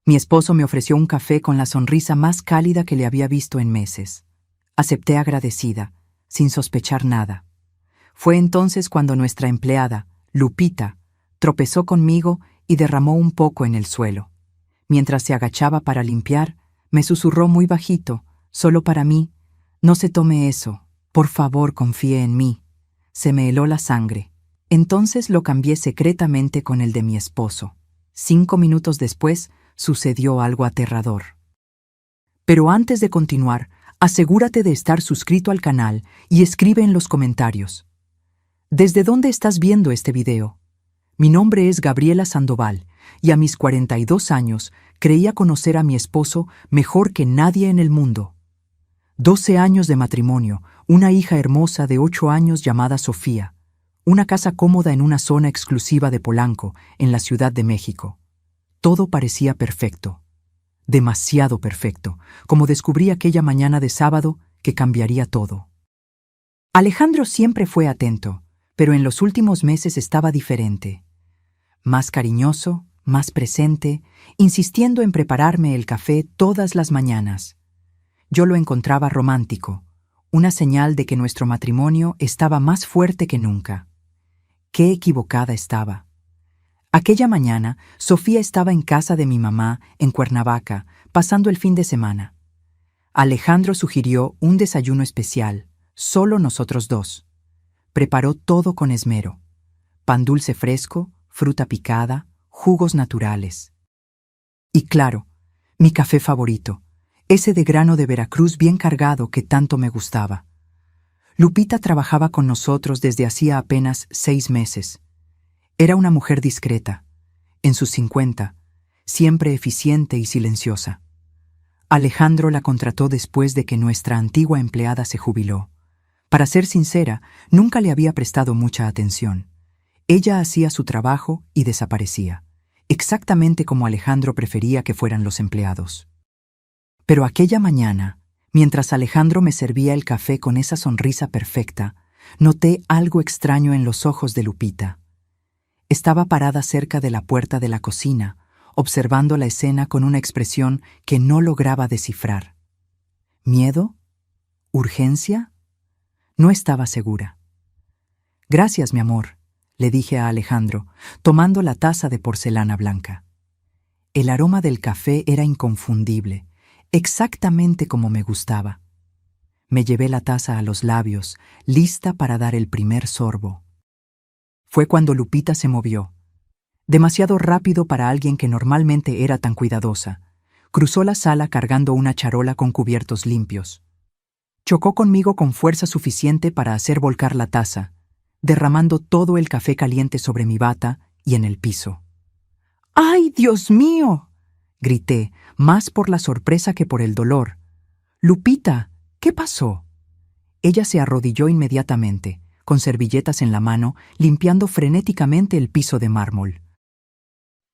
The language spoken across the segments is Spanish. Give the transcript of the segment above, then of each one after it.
Mi esposo me ofreció un café con la sonrisa más cálida que le había visto en meses. Acepté agradecida, sin sospechar nada. Fue entonces cuando nuestra empleada, Lupita, tropezó conmigo y derramó un poco en el suelo. Mientras se agachaba para limpiar, me susurró muy bajito, solo para mí: «No se tome eso, por favor, confíe en mí». Se me heló la sangre. Entonces lo cambié secretamente con el de mi esposo. 5 minutos después, sucedió algo aterrador. Pero antes de continuar, asegúrate de estar suscrito al canal y escribe en los comentarios: ¿desde dónde estás viendo este video? Mi nombre es Gabriela Sandoval y a mis 42 años creía conocer a mi esposo mejor que nadie en el mundo. 12 años de matrimonio, una hija hermosa de 8 años llamada Sofía, una casa cómoda en una zona exclusiva de Polanco, en la Ciudad de México. Todo parecía perfecto, demasiado perfecto, como descubrí aquella mañana de sábado que cambiaría todo. Alejandro siempre fue atento, pero en los últimos meses estaba diferente. Más cariñoso, más presente, insistiendo en prepararme el café todas las mañanas. Yo lo encontraba romántico, una señal de que nuestro matrimonio estaba más fuerte que nunca. Qué equivocada estaba. Aquella mañana, Sofía estaba en casa de mi mamá, en Cuernavaca, pasando el fin de semana. Alejandro sugirió un desayuno especial, solo nosotros dos. Preparó todo con esmero: pan dulce fresco, fruta picada, jugos naturales. Y claro, mi café favorito, ese de grano de Veracruz bien cargado que tanto me gustaba. Lupita trabajaba con nosotros desde hacía apenas 6 meses. Era una mujer discreta, en sus 50, siempre eficiente y silenciosa. Alejandro la contrató después de que nuestra antigua empleada se jubiló. Para ser sincera, nunca le había prestado mucha atención. Ella hacía su trabajo y desaparecía, exactamente como Alejandro prefería que fueran los empleados. Pero aquella mañana, mientras Alejandro me servía el café con esa sonrisa perfecta, noté algo extraño en los ojos de Lupita. Estaba parada cerca de la puerta de la cocina, observando la escena con una expresión que no lograba descifrar. ¿Miedo? ¿Urgencia? No estaba segura. «Gracias, mi amor», le dije a Alejandro, tomando la taza de porcelana blanca. El aroma del café era inconfundible, exactamente como me gustaba. Me llevé la taza a los labios, lista para dar el primer sorbo. Fue cuando Lupita se movió. Demasiado rápido para alguien que normalmente era tan cuidadosa. Cruzó la sala cargando una charola con cubiertos limpios. Chocó conmigo con fuerza suficiente para hacer volcar la taza, derramando todo el café caliente sobre mi bata y en el piso. ¡Ay, Dios mío!, grité, más por la sorpresa que por el dolor. «Lupita, ¿qué pasó?». Ella se arrodilló inmediatamente, con servilletas en la mano, limpiando frenéticamente el piso de mármol.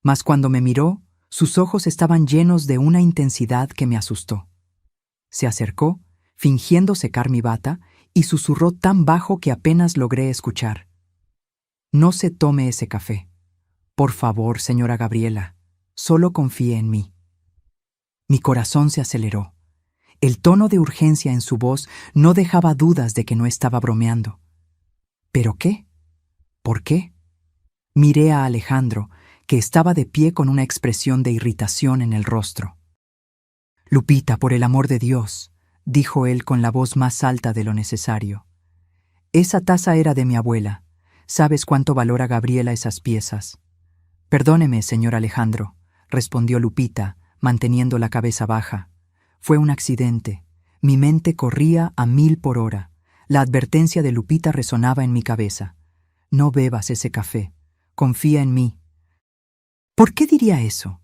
Mas cuando me miró, sus ojos estaban llenos de una intensidad que me asustó. Se acercó, fingiendo secar mi bata, y susurró tan bajo que apenas logré escuchar: «No se tome ese café. Por favor, señora Gabriela, solo confíe en mí». Mi corazón se aceleró. El tono de urgencia en su voz no dejaba dudas de que no estaba bromeando. ¿Pero qué? ¿Por qué? Miré a Alejandro, que estaba de pie con una expresión de irritación en el rostro. «Lupita, por el amor de Dios», dijo él con la voz más alta de lo necesario. «Esa taza era de mi abuela. ¿Sabes cuánto valora Gabriela esas piezas?». «Perdóneme, señor Alejandro», respondió Lupita, manteniendo la cabeza baja. «Fue un accidente. Mi mente corría a 1000 por hora. La advertencia de Lupita resonaba en mi cabeza. No bebas ese café. Confía en mí». ¿Por qué diría eso?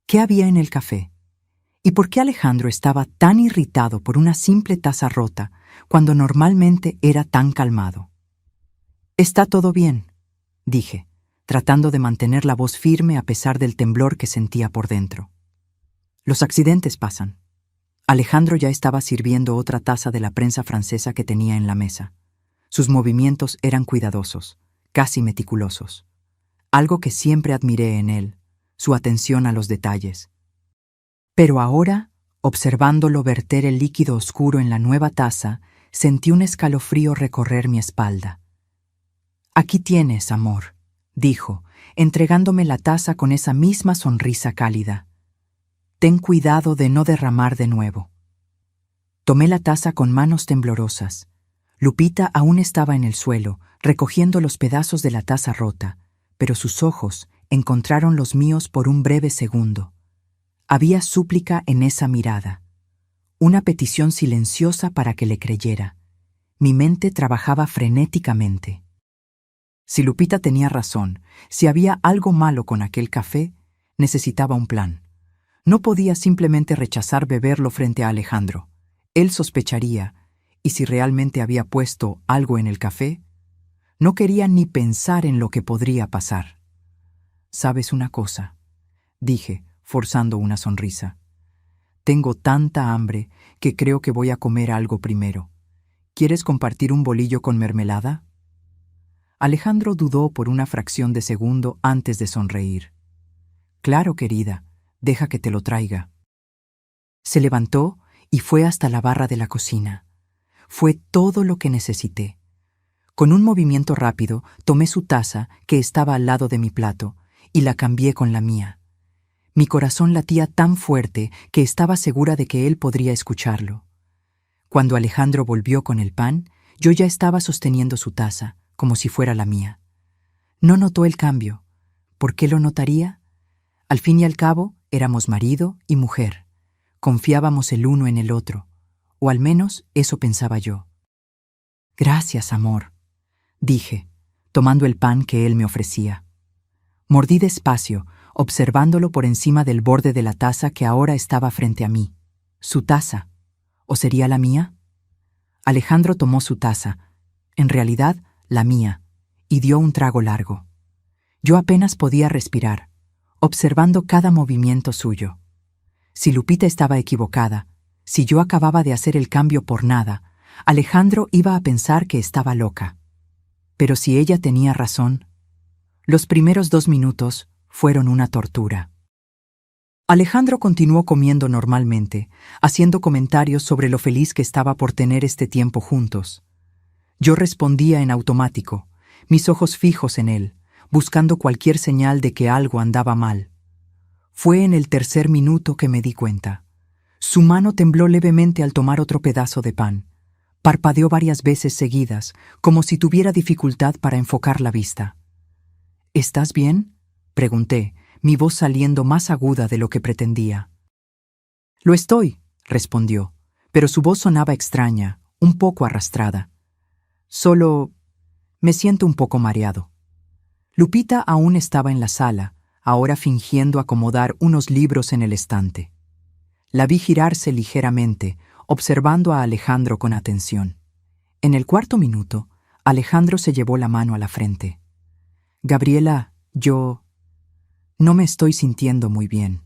¿Qué había en el café? ¿Y por qué Alejandro estaba tan irritado por una simple taza rota cuando normalmente era tan calmado? «Está todo bien», dije, tratando de mantener la voz firme a pesar del temblor que sentía por dentro. «Los accidentes pasan». Alejandro ya estaba sirviendo otra taza de la prensa francesa que tenía en la mesa. Sus movimientos eran cuidadosos, casi meticulosos. Algo que siempre admiré en él, su atención a los detalles. Pero ahora, observándolo verter el líquido oscuro en la nueva taza, sentí un escalofrío recorrer mi espalda. «Aquí tienes, amor», dijo, entregándome la taza con esa misma sonrisa cálida. «Ten cuidado de no derramar de nuevo». Tomé la taza con manos temblorosas. Lupita aún estaba en el suelo, recogiendo los pedazos de la taza rota, pero sus ojos encontraron los míos por un breve segundo. Había súplica en esa mirada, una petición silenciosa para que le creyera. Mi mente trabajaba frenéticamente. Si Lupita tenía razón, si había algo malo con aquel café, necesitaba un plan. No podía simplemente rechazar beberlo frente a Alejandro. Él sospecharía, y si realmente había puesto algo en el café, no quería ni pensar en lo que podría pasar. «¿Sabes una cosa?», dije, forzando una sonrisa. «Tengo tanta hambre que creo que voy a comer algo primero. ¿Quieres compartir un bolillo con mermelada?». Alejandro dudó por una fracción de segundo antes de sonreír. «Claro, querida, deja que te lo traiga». Se levantó y fue hasta la barra de la cocina. Fue todo lo que necesité. Con un movimiento rápido, tomé su taza, que estaba al lado de mi plato, y la cambié con la mía. Mi corazón latía tan fuerte que estaba segura de que él podría escucharlo. Cuando Alejandro volvió con el pan, yo ya estaba sosteniendo su taza, como si fuera la mía. No notó el cambio. ¿Por qué lo notaría? Al fin y al cabo, éramos marido y mujer. Confiábamos el uno en el otro, o al menos eso pensaba yo. «Gracias, amor», dije, tomando el pan que él me ofrecía. Mordí despacio, observándolo por encima del borde de la taza que ahora estaba frente a mí. ¿Su taza? ¿O sería la mía? Alejandro tomó su taza, en realidad la mía, y dio un trago largo. Yo apenas podía respirar, observando cada movimiento suyo. Si Lupita estaba equivocada, si yo acababa de hacer el cambio por nada, Alejandro iba a pensar que estaba loca. Pero si ella tenía razón, los primeros 2 minutos fueron una tortura. Alejandro continuó comiendo normalmente, haciendo comentarios sobre lo feliz que estaba por tener este tiempo juntos. Yo respondía en automático, mis ojos fijos en él, buscando cualquier señal de que algo andaba mal. Fue en el 3er minuto que me di cuenta. Su mano tembló levemente al tomar otro pedazo de pan. Parpadeó varias veces seguidas, como si tuviera dificultad para enfocar la vista. «¿Estás bien?», pregunté, mi voz saliendo más aguda de lo que pretendía. «Lo estoy», respondió, pero su voz sonaba extraña, un poco arrastrada. «Solo me siento un poco mareado». Lupita aún estaba en la sala, ahora fingiendo acomodar unos libros en el estante. La vi girarse ligeramente, observando a Alejandro con atención. En el 4.º minuto, Alejandro se llevó la mano a la frente. «Gabriela, yo no me estoy sintiendo muy bien».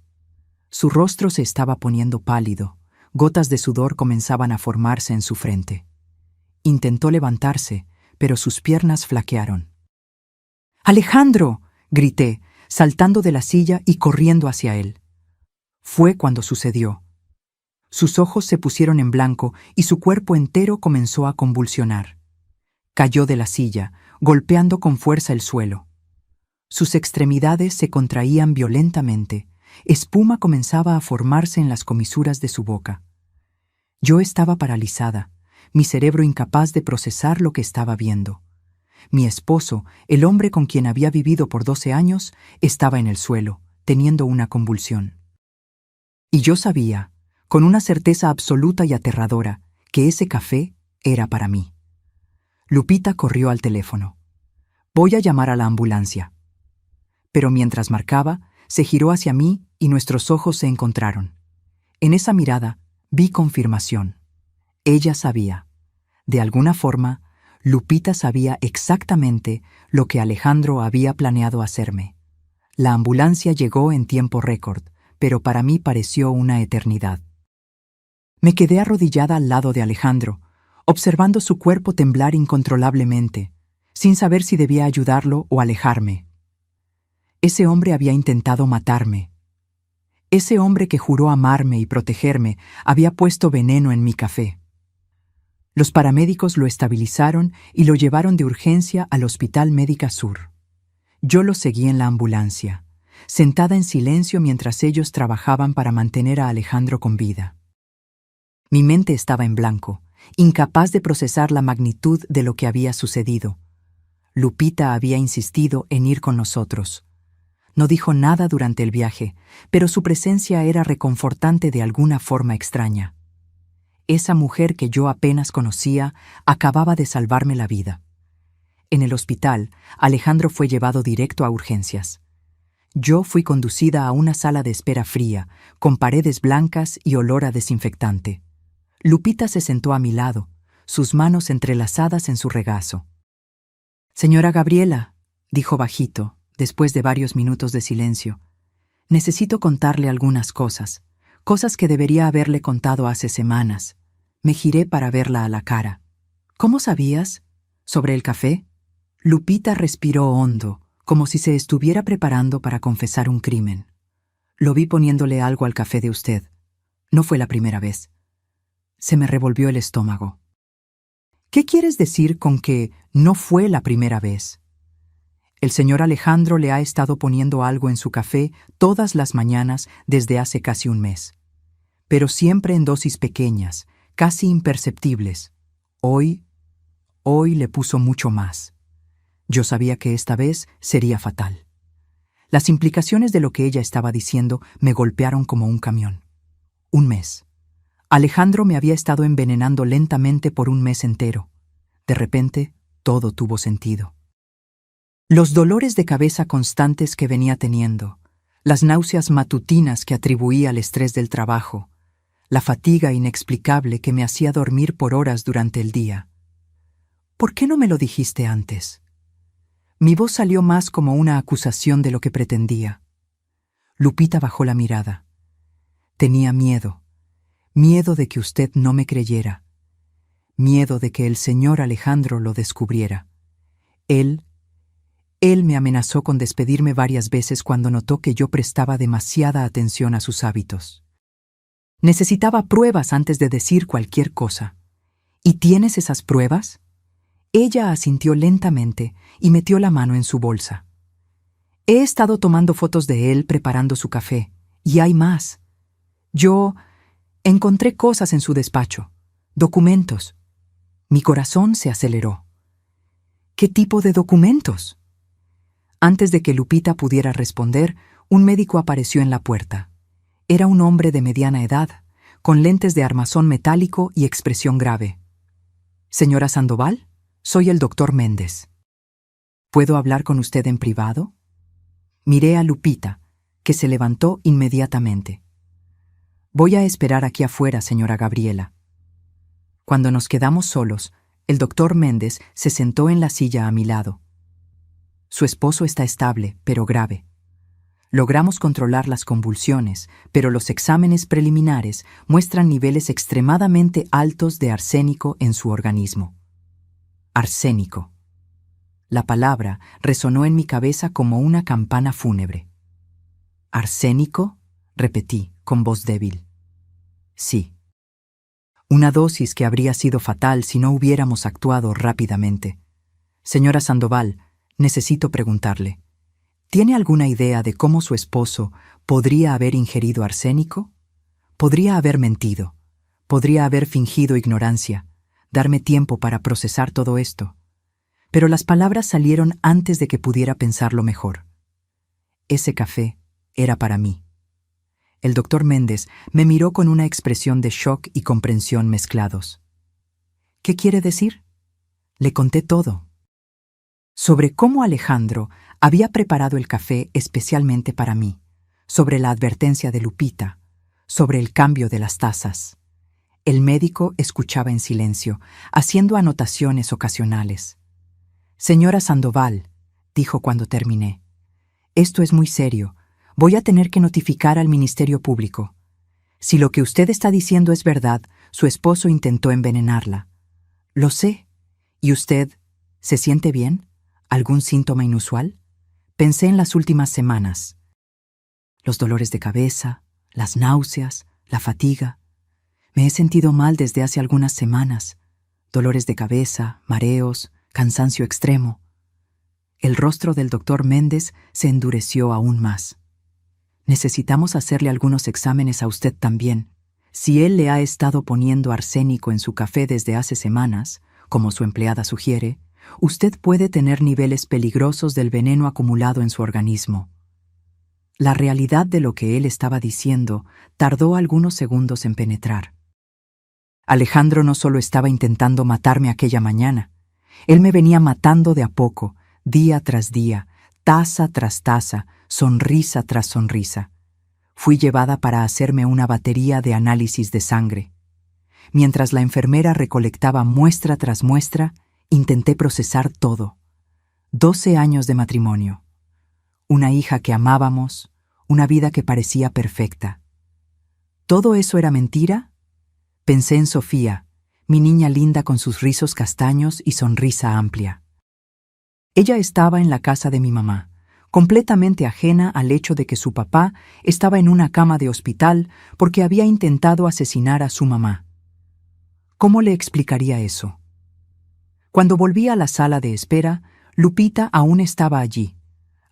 Su rostro se estaba poniendo pálido, gotas de sudor comenzaban a formarse en su frente. Intentó levantarse, pero sus piernas flaquearon. «¡Alejandro!», grité, saltando de la silla y corriendo hacia él. Fue cuando sucedió. Sus ojos se pusieron en blanco y su cuerpo entero comenzó a convulsionar. Cayó de la silla, golpeando con fuerza el suelo. Sus extremidades se contraían violentamente, espuma comenzaba a formarse en las comisuras de su boca. Yo estaba paralizada, mi cerebro incapaz de procesar lo que estaba viendo. Mi esposo, el hombre con quien había vivido por 12 años, estaba en el suelo, teniendo una convulsión. Y yo sabía, con una certeza absoluta y aterradora, que ese café era para mí. Lupita corrió al teléfono. «Voy a llamar a la ambulancia». Pero mientras marcaba, se giró hacia mí y nuestros ojos se encontraron. En esa mirada vi confirmación. Ella sabía. De alguna forma, Lupita sabía exactamente lo que Alejandro había planeado hacerme. La ambulancia llegó en tiempo récord, pero para mí pareció una eternidad. Me quedé arrodillada al lado de Alejandro, observando su cuerpo temblar incontrolablemente, sin saber si debía ayudarlo o alejarme. Ese hombre había intentado matarme. Ese hombre que juró amarme y protegerme había puesto veneno en mi café. Los paramédicos lo estabilizaron y lo llevaron de urgencia al Hospital Médica Sur. Yo lo seguí en la ambulancia, sentada en silencio mientras ellos trabajaban para mantener a Alejandro con vida. Mi mente estaba en blanco, incapaz de procesar la magnitud de lo que había sucedido. Lupita había insistido en ir con nosotros. No dijo nada durante el viaje, pero su presencia era reconfortante de alguna forma extraña. Esa mujer que yo apenas conocía acababa de salvarme la vida. En el hospital, Alejandro fue llevado directo a urgencias. Yo fui conducida a una sala de espera fría, con paredes blancas y olor a desinfectante. Lupita se sentó a mi lado, sus manos entrelazadas en su regazo. «Señora Gabriela», dijo bajito, después de varios minutos de silencio, «necesito contarle algunas cosas, cosas que debería haberle contado hace semanas. Me giré para verla a la cara. ¿Cómo sabías? ¿Sobre el café?» Lupita respiró hondo, como si se estuviera preparando para confesar un crimen. «Lo vi poniéndole algo al café de usted. No fue la primera vez». Se me revolvió el estómago. «¿Qué quieres decir con que no fue la primera vez?» «El señor Alejandro le ha estado poniendo algo en su café todas las mañanas desde hace casi un mes. Pero siempre en dosis pequeñas, casi imperceptibles. Hoy le puso mucho más. Yo sabía que esta vez sería fatal». Las implicaciones de lo que ella estaba diciendo me golpearon como un camión. Un mes. Alejandro me había estado envenenando lentamente por un mes entero. De repente, todo tuvo sentido. Los dolores de cabeza constantes que venía teniendo, las náuseas matutinas que atribuía al estrés del trabajo, la fatiga inexplicable que me hacía dormir por horas durante el día. «¿Por qué no me lo dijiste antes?» Mi voz salió más como una acusación de lo que pretendía. Lupita bajó la mirada. «Tenía miedo. Miedo de que usted no me creyera. Miedo de que el señor Alejandro lo descubriera. Él me amenazó con despedirme varias veces cuando notó que yo prestaba demasiada atención a sus hábitos. Necesitaba pruebas antes de decir cualquier cosa. ¿Y tienes esas pruebas?» Ella asintió lentamente y metió la mano en su bolsa. «He estado tomando fotos de él preparando su café, y hay más. Yo encontré cosas en su despacho, documentos». Mi corazón se aceleró. «¿Qué tipo de documentos?» Antes de que Lupita pudiera responder, un médico apareció en la puerta. Era un hombre de mediana edad, con lentes de armazón metálico y expresión grave. «Señora Sandoval, soy el doctor Méndez. ¿Puedo hablar con usted en privado?» Miré a Lupita, que se levantó inmediatamente. «Voy a esperar aquí afuera, señora Gabriela». Cuando nos quedamos solos, el doctor Méndez se sentó en la silla a mi lado. «Su esposo está estable, pero grave. Logramos controlar las convulsiones, pero los exámenes preliminares muestran niveles extremadamente altos de arsénico en su organismo». Arsénico. La palabra resonó en mi cabeza como una campana fúnebre. «¿Arsénico?», repetí, con voz débil. «Sí. Una dosis que habría sido fatal si no hubiéramos actuado rápidamente. Señora Sandoval, necesito preguntarle, ¿tiene alguna idea de cómo su esposo podría haber ingerido arsénico? Podría haber mentido, podría haber fingido ignorancia, darme tiempo para procesar todo esto». Pero las palabras salieron antes de que pudiera pensarlo mejor. Ese café era para mí. El doctor Méndez me miró con una expresión de shock y comprensión mezclados. «¿Qué quiere decir?». Le conté todo. Sobre cómo Alejandro había preparado el café especialmente para mí, sobre la advertencia de Lupita, sobre el cambio de las tazas. El médico escuchaba en silencio, haciendo anotaciones ocasionales. «Señora Sandoval», dijo cuando terminé, «esto es muy serio. Voy a tener que notificar al Ministerio Público. Si lo que usted está diciendo es verdad, su esposo intentó envenenarla. Lo sé. ¿Y usted se siente bien? ¿Algún síntoma inusual? Pensé en las últimas semanas. Los dolores de cabeza, las náuseas, la fatiga. Me he sentido mal desde hace algunas semanas. Dolores de cabeza, mareos, cansancio extremo. El rostro del doctor Méndez se endureció aún más. Necesitamos hacerle algunos exámenes a usted también. Si él le ha estado poniendo arsénico en su café desde hace semanas, como su empleada sugiere, usted puede tener niveles peligrosos del veneno acumulado en su organismo. La realidad de lo que él estaba diciendo tardó algunos segundos en penetrar. Alejandro no solo estaba intentando matarme aquella mañana, él me venía matando de a poco, día tras día, taza tras taza, sonrisa tras sonrisa. Fui llevada para hacerme una batería de análisis de sangre. Mientras la enfermera recolectaba muestra tras muestra, intenté procesar todo. 12 años de matrimonio. Una hija que amábamos, una vida que parecía perfecta. ¿Todo eso era mentira? Pensé en Sofía, mi niña linda con sus rizos castaños y sonrisa amplia. Ella estaba en la casa de mi mamá, completamente ajena al hecho de que su papá estaba en una cama de hospital porque había intentado asesinar a su mamá. ¿Cómo le explicaría eso? Cuando volví a la sala de espera, Lupita aún estaba allí,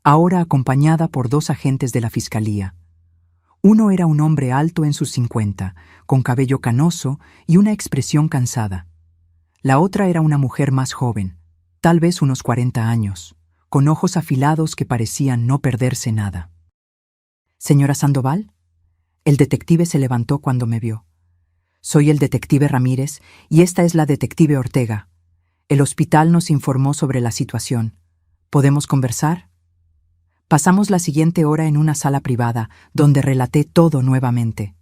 ahora acompañada por 2 agentes de la fiscalía. Uno era un hombre alto en sus 50, con cabello canoso y una expresión cansada. La otra era una mujer más joven, tal vez unos 40 años, con ojos afilados que parecían no perderse nada. «Señora Sandoval». El detective se levantó cuando me vio. «Soy el detective Ramírez y esta es la detective Ortega. El hospital nos informó sobre la situación. ¿Podemos conversar?». Pasamos la siguiente hora en una sala privada, donde relaté todo nuevamente.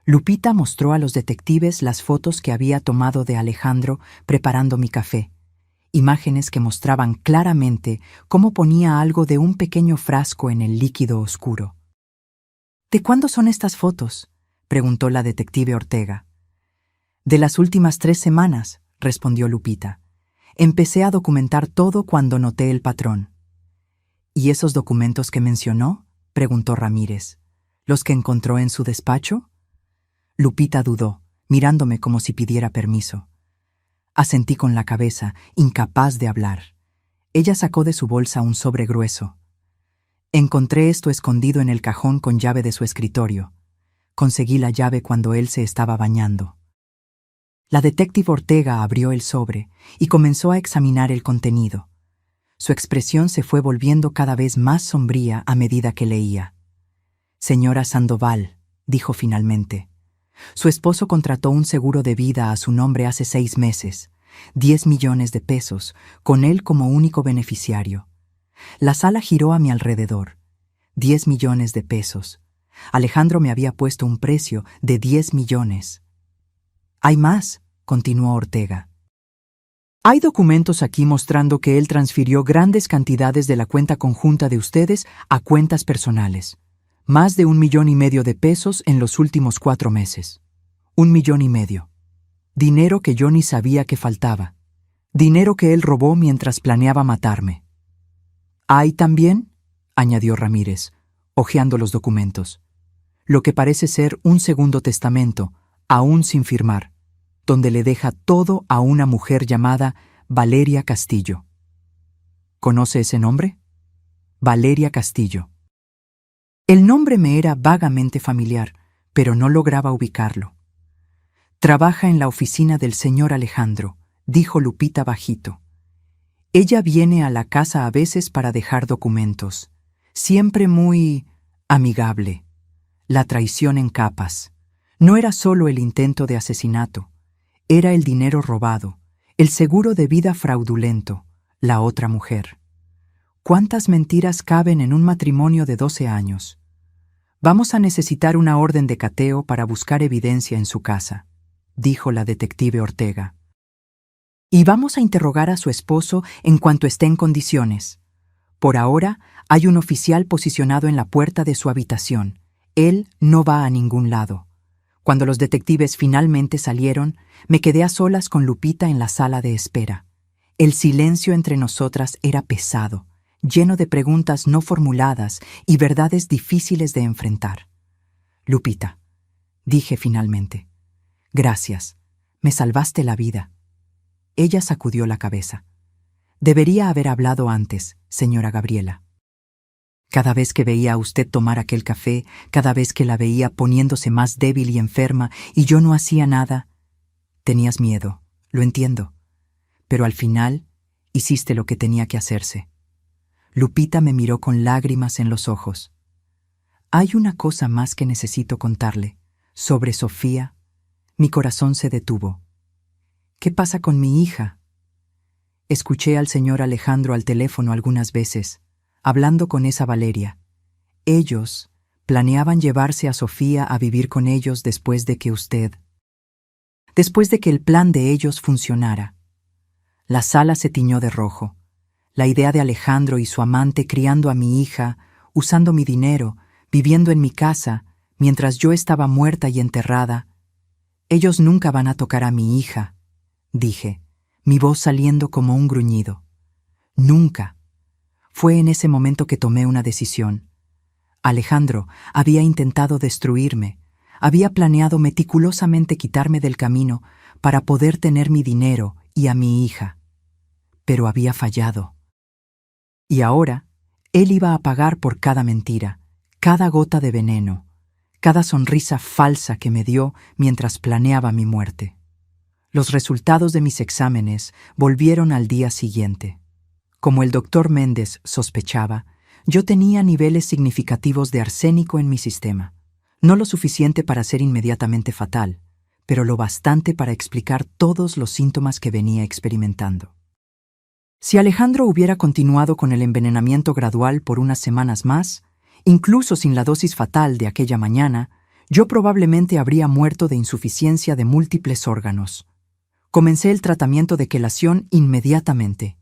Lupita mostró a los detectives las fotos que había tomado de Alejandro preparando mi café. Imágenes que mostraban claramente cómo ponía algo de un pequeño frasco en el líquido oscuro. «¿De cuándo son estas fotos?», preguntó la detective Ortega. «De las últimas 3 semanas», respondió Lupita. «Empecé a documentar todo cuando noté el patrón». «¿Y esos documentos que mencionó?», preguntó Ramírez. «¿Los que encontró en su despacho?». Lupita dudó, mirándome como si pidiera permiso. Asentí con la cabeza, incapaz de hablar. Ella sacó de su bolsa un sobre grueso. «Encontré esto escondido en el cajón con llave de su escritorio. Conseguí la llave cuando él se estaba bañando». La detective Ortega abrió el sobre y comenzó a examinar el contenido. Su expresión se fue volviendo cada vez más sombría a medida que leía. «Señora Sandoval», dijo finalmente, «su esposo contrató un seguro de vida a su nombre hace 6 meses, 10 millones de pesos, con él como único beneficiario. La sala giró a mi alrededor. 10 millones de pesos. Alejandro me había puesto un precio de 10 millones. «Hay más», continuó Ortega. «Hay documentos aquí mostrando que él transfirió grandes cantidades de la cuenta conjunta de ustedes a cuentas personales. Más de 1,5 millones de pesos en los últimos 4 meses. 1,5 millones. Dinero que yo ni sabía que faltaba. Dinero que él robó mientras planeaba matarme». «Hay también», añadió Ramírez, hojeando los documentos, «lo que parece ser un segundo testamento, aún sin firmar, donde le deja todo a una mujer llamada Valeria Castillo». «¿Conoce ese nombre?». «Valeria Castillo». El nombre me era vagamente familiar, pero no lograba ubicarlo. «Trabaja en la oficina del señor Alejandro», dijo Lupita bajito. «Ella viene a la casa a veces para dejar documentos. Siempre muy amigable. La traición en capas. No era solo el intento de asesinato. Era el dinero robado, el seguro de vida fraudulento, la otra mujer. ¿Cuántas mentiras caben en un matrimonio de 12 años? Vamos a necesitar una orden de cateo para buscar evidencia en su casa», dijo la detective Ortega. «Y vamos a interrogar a su esposo en cuanto esté en condiciones. Por ahora, hay un oficial posicionado en la puerta de su habitación. Él no va a ningún lado». Cuando los detectives finalmente salieron, me quedé a solas con Lupita en la sala de espera. El silencio entre nosotras era pesado, lleno de preguntas no formuladas y verdades difíciles de enfrentar. Lupita, dije finalmente. Gracias, me salvaste la vida. Ella sacudió la cabeza. Debería haber hablado antes, señora Gabriela. Cada vez que veía a usted tomar aquel café, cada vez que la veía poniéndose más débil y enferma y yo no hacía nada, tenías miedo, lo entiendo. Pero al final, hiciste lo que tenía que hacerse. Lupita me miró con lágrimas en los ojos. Hay una cosa más que necesito contarle. Sobre Sofía, mi corazón se detuvo. ¿Qué pasa con mi hija? Escuché al señor Alejandro al teléfono algunas veces, hablando con esa Valeria. Ellos planeaban llevarse a Sofía a vivir con ellos después de que el plan de ellos funcionara. La sala se tiñó de rojo. La idea de Alejandro y su amante criando a mi hija, usando mi dinero, viviendo en mi casa, mientras yo estaba muerta y enterrada. Ellos nunca van a tocar a mi hija, dije, mi voz saliendo como un gruñido. Nunca. Fue en ese momento que tomé una decisión. Alejandro había intentado destruirme, había planeado meticulosamente quitarme del camino para poder tener mi dinero y a mi hija. Pero había fallado. Y ahora, él iba a pagar por cada mentira, cada gota de veneno, cada sonrisa falsa que me dio mientras planeaba mi muerte. Los resultados de mis exámenes volvieron al día siguiente. Como el doctor Méndez sospechaba, yo tenía niveles significativos de arsénico en mi sistema. No lo suficiente para ser inmediatamente fatal, pero lo bastante para explicar todos los síntomas que venía experimentando. Si Alejandro hubiera continuado con el envenenamiento gradual por unas semanas más, incluso sin la dosis fatal de aquella mañana, yo probablemente habría muerto de insuficiencia de múltiples órganos. Comencé el tratamiento de quelación inmediatamente.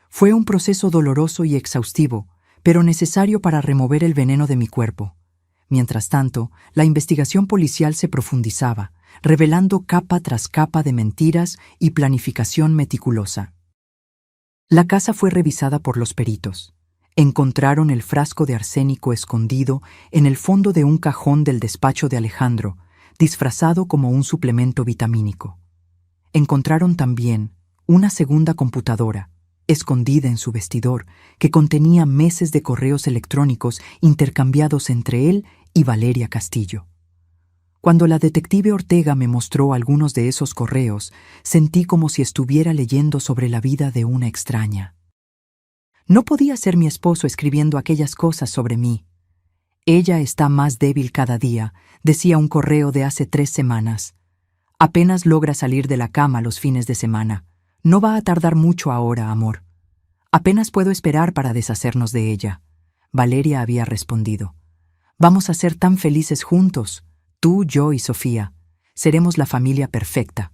Fue un proceso doloroso y exhaustivo, pero necesario para remover el veneno de mi cuerpo. Mientras tanto, la investigación policial se profundizaba, revelando capa tras capa de mentiras y planificación meticulosa. La casa fue revisada por los peritos. Encontraron el frasco de arsénico escondido en el fondo de un cajón del despacho de Alejandro, disfrazado como un suplemento vitamínico. Encontraron también una segunda computadora, escondida en su vestidor, que contenía meses de correos electrónicos intercambiados entre él y Valeria Castillo. Cuando la detective Ortega me mostró algunos de esos correos, sentí como si estuviera leyendo sobre la vida de una extraña. No podía ser mi esposo escribiendo aquellas cosas sobre mí. Ella está más débil cada día, decía un correo de hace 3 semanas. Apenas logra salir de la cama los fines de semana. No va a tardar mucho ahora, amor. Apenas puedo esperar para deshacernos de ella. Valeria había respondido. Vamos a ser tan felices juntos. Tú, yo y Sofía. Seremos la familia perfecta.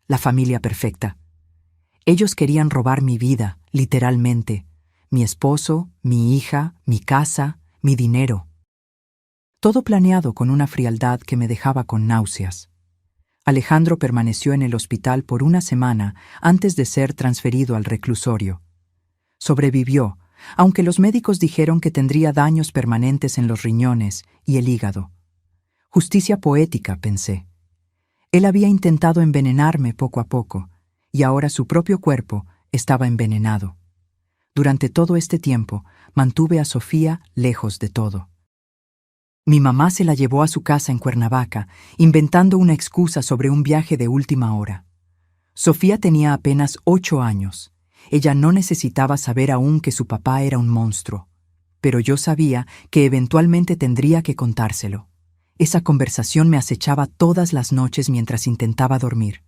La familia perfecta. Ellos querían robar mi vida, literalmente. Mi esposo, mi hija, mi casa, mi dinero. Todo planeado con una frialdad que me dejaba con náuseas. Alejandro permaneció en el hospital por una semana antes de ser transferido al reclusorio. Sobrevivió, aunque los médicos dijeron que tendría daños permanentes en los riñones y el hígado. Justicia poética, pensé. Él había intentado envenenarme poco a poco, y ahora su propio cuerpo estaba envenenado. Durante todo este tiempo, mantuve a Sofía lejos de todo. Mi mamá se la llevó a su casa en Cuernavaca, inventando una excusa sobre un viaje de última hora. Sofía tenía apenas 8 años. Ella no necesitaba saber aún que su papá era un monstruo, pero yo sabía que eventualmente tendría que contárselo. Esa conversación me acechaba todas las noches mientras intentaba dormir.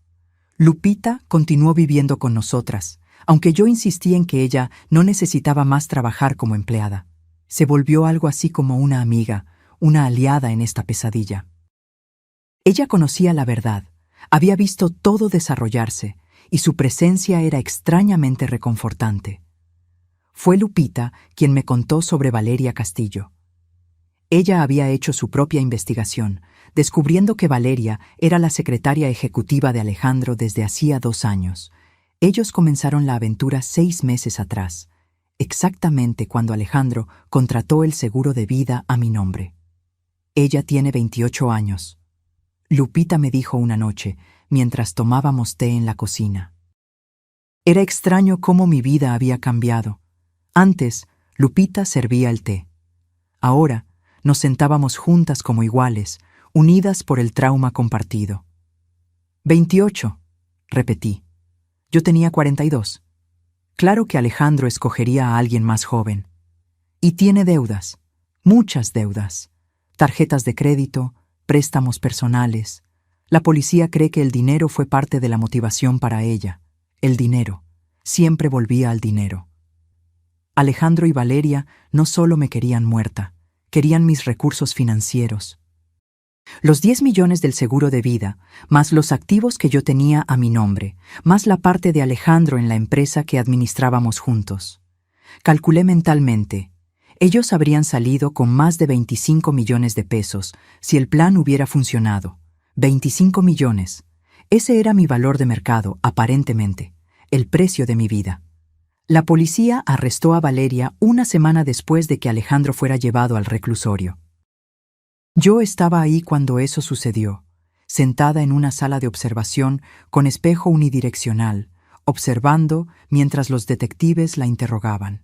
Lupita continuó viviendo con nosotras, aunque yo insistí en que ella no necesitaba más trabajar como empleada. Se volvió algo así como una amiga, una aliada en esta pesadilla. Ella conocía la verdad, había visto todo desarrollarse, y su presencia era extrañamente reconfortante. Fue Lupita quien me contó sobre Valeria Castillo. Ella había hecho su propia investigación, descubriendo que Valeria era la secretaria ejecutiva de Alejandro desde hacía 2 años. Ellos comenzaron la aventura 6 meses atrás, exactamente cuando Alejandro contrató el seguro de vida a mi nombre. Ella tiene 28 años. Lupita me dijo una noche, mientras tomábamos té en la cocina. Era extraño cómo mi vida había cambiado. Antes, Lupita servía el té. Ahora, nos sentábamos juntas como iguales, unidas por el trauma compartido. 28, repetí. Yo tenía 42. Claro que Alejandro escogería a alguien más joven. Y tiene deudas, muchas deudas. Tarjetas de crédito, préstamos personales. La policía cree que el dinero fue parte de la motivación para ella. El dinero. Siempre volvía al dinero. Alejandro y Valeria no solo me querían muerta, querían mis recursos financieros. Los 10 millones del seguro de vida, más los activos que yo tenía a mi nombre, más la parte de Alejandro en la empresa que administrábamos juntos. Calculé mentalmente. Ellos habrían salido con más de 25 millones de pesos si el plan hubiera funcionado. 25 millones. Ese era mi valor de mercado, aparentemente, el precio de mi vida. La policía arrestó a Valeria una semana después de que Alejandro fuera llevado al reclusorio. Yo estaba ahí cuando eso sucedió, sentada en una sala de observación con espejo unidireccional, observando mientras los detectives la interrogaban.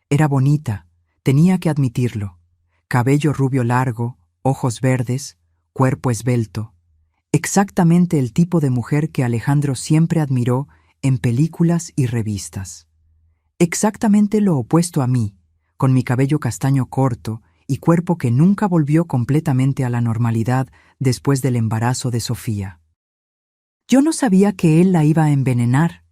Era bonita, tenía que admitirlo. Cabello rubio largo, ojos verdes, cuerpo esbelto. Exactamente el tipo de mujer que Alejandro siempre admiró en películas y revistas. Exactamente lo opuesto a mí, con mi cabello castaño corto y cuerpo que nunca volvió completamente a la normalidad después del embarazo de Sofía. Yo no sabía que él la iba a envenenar,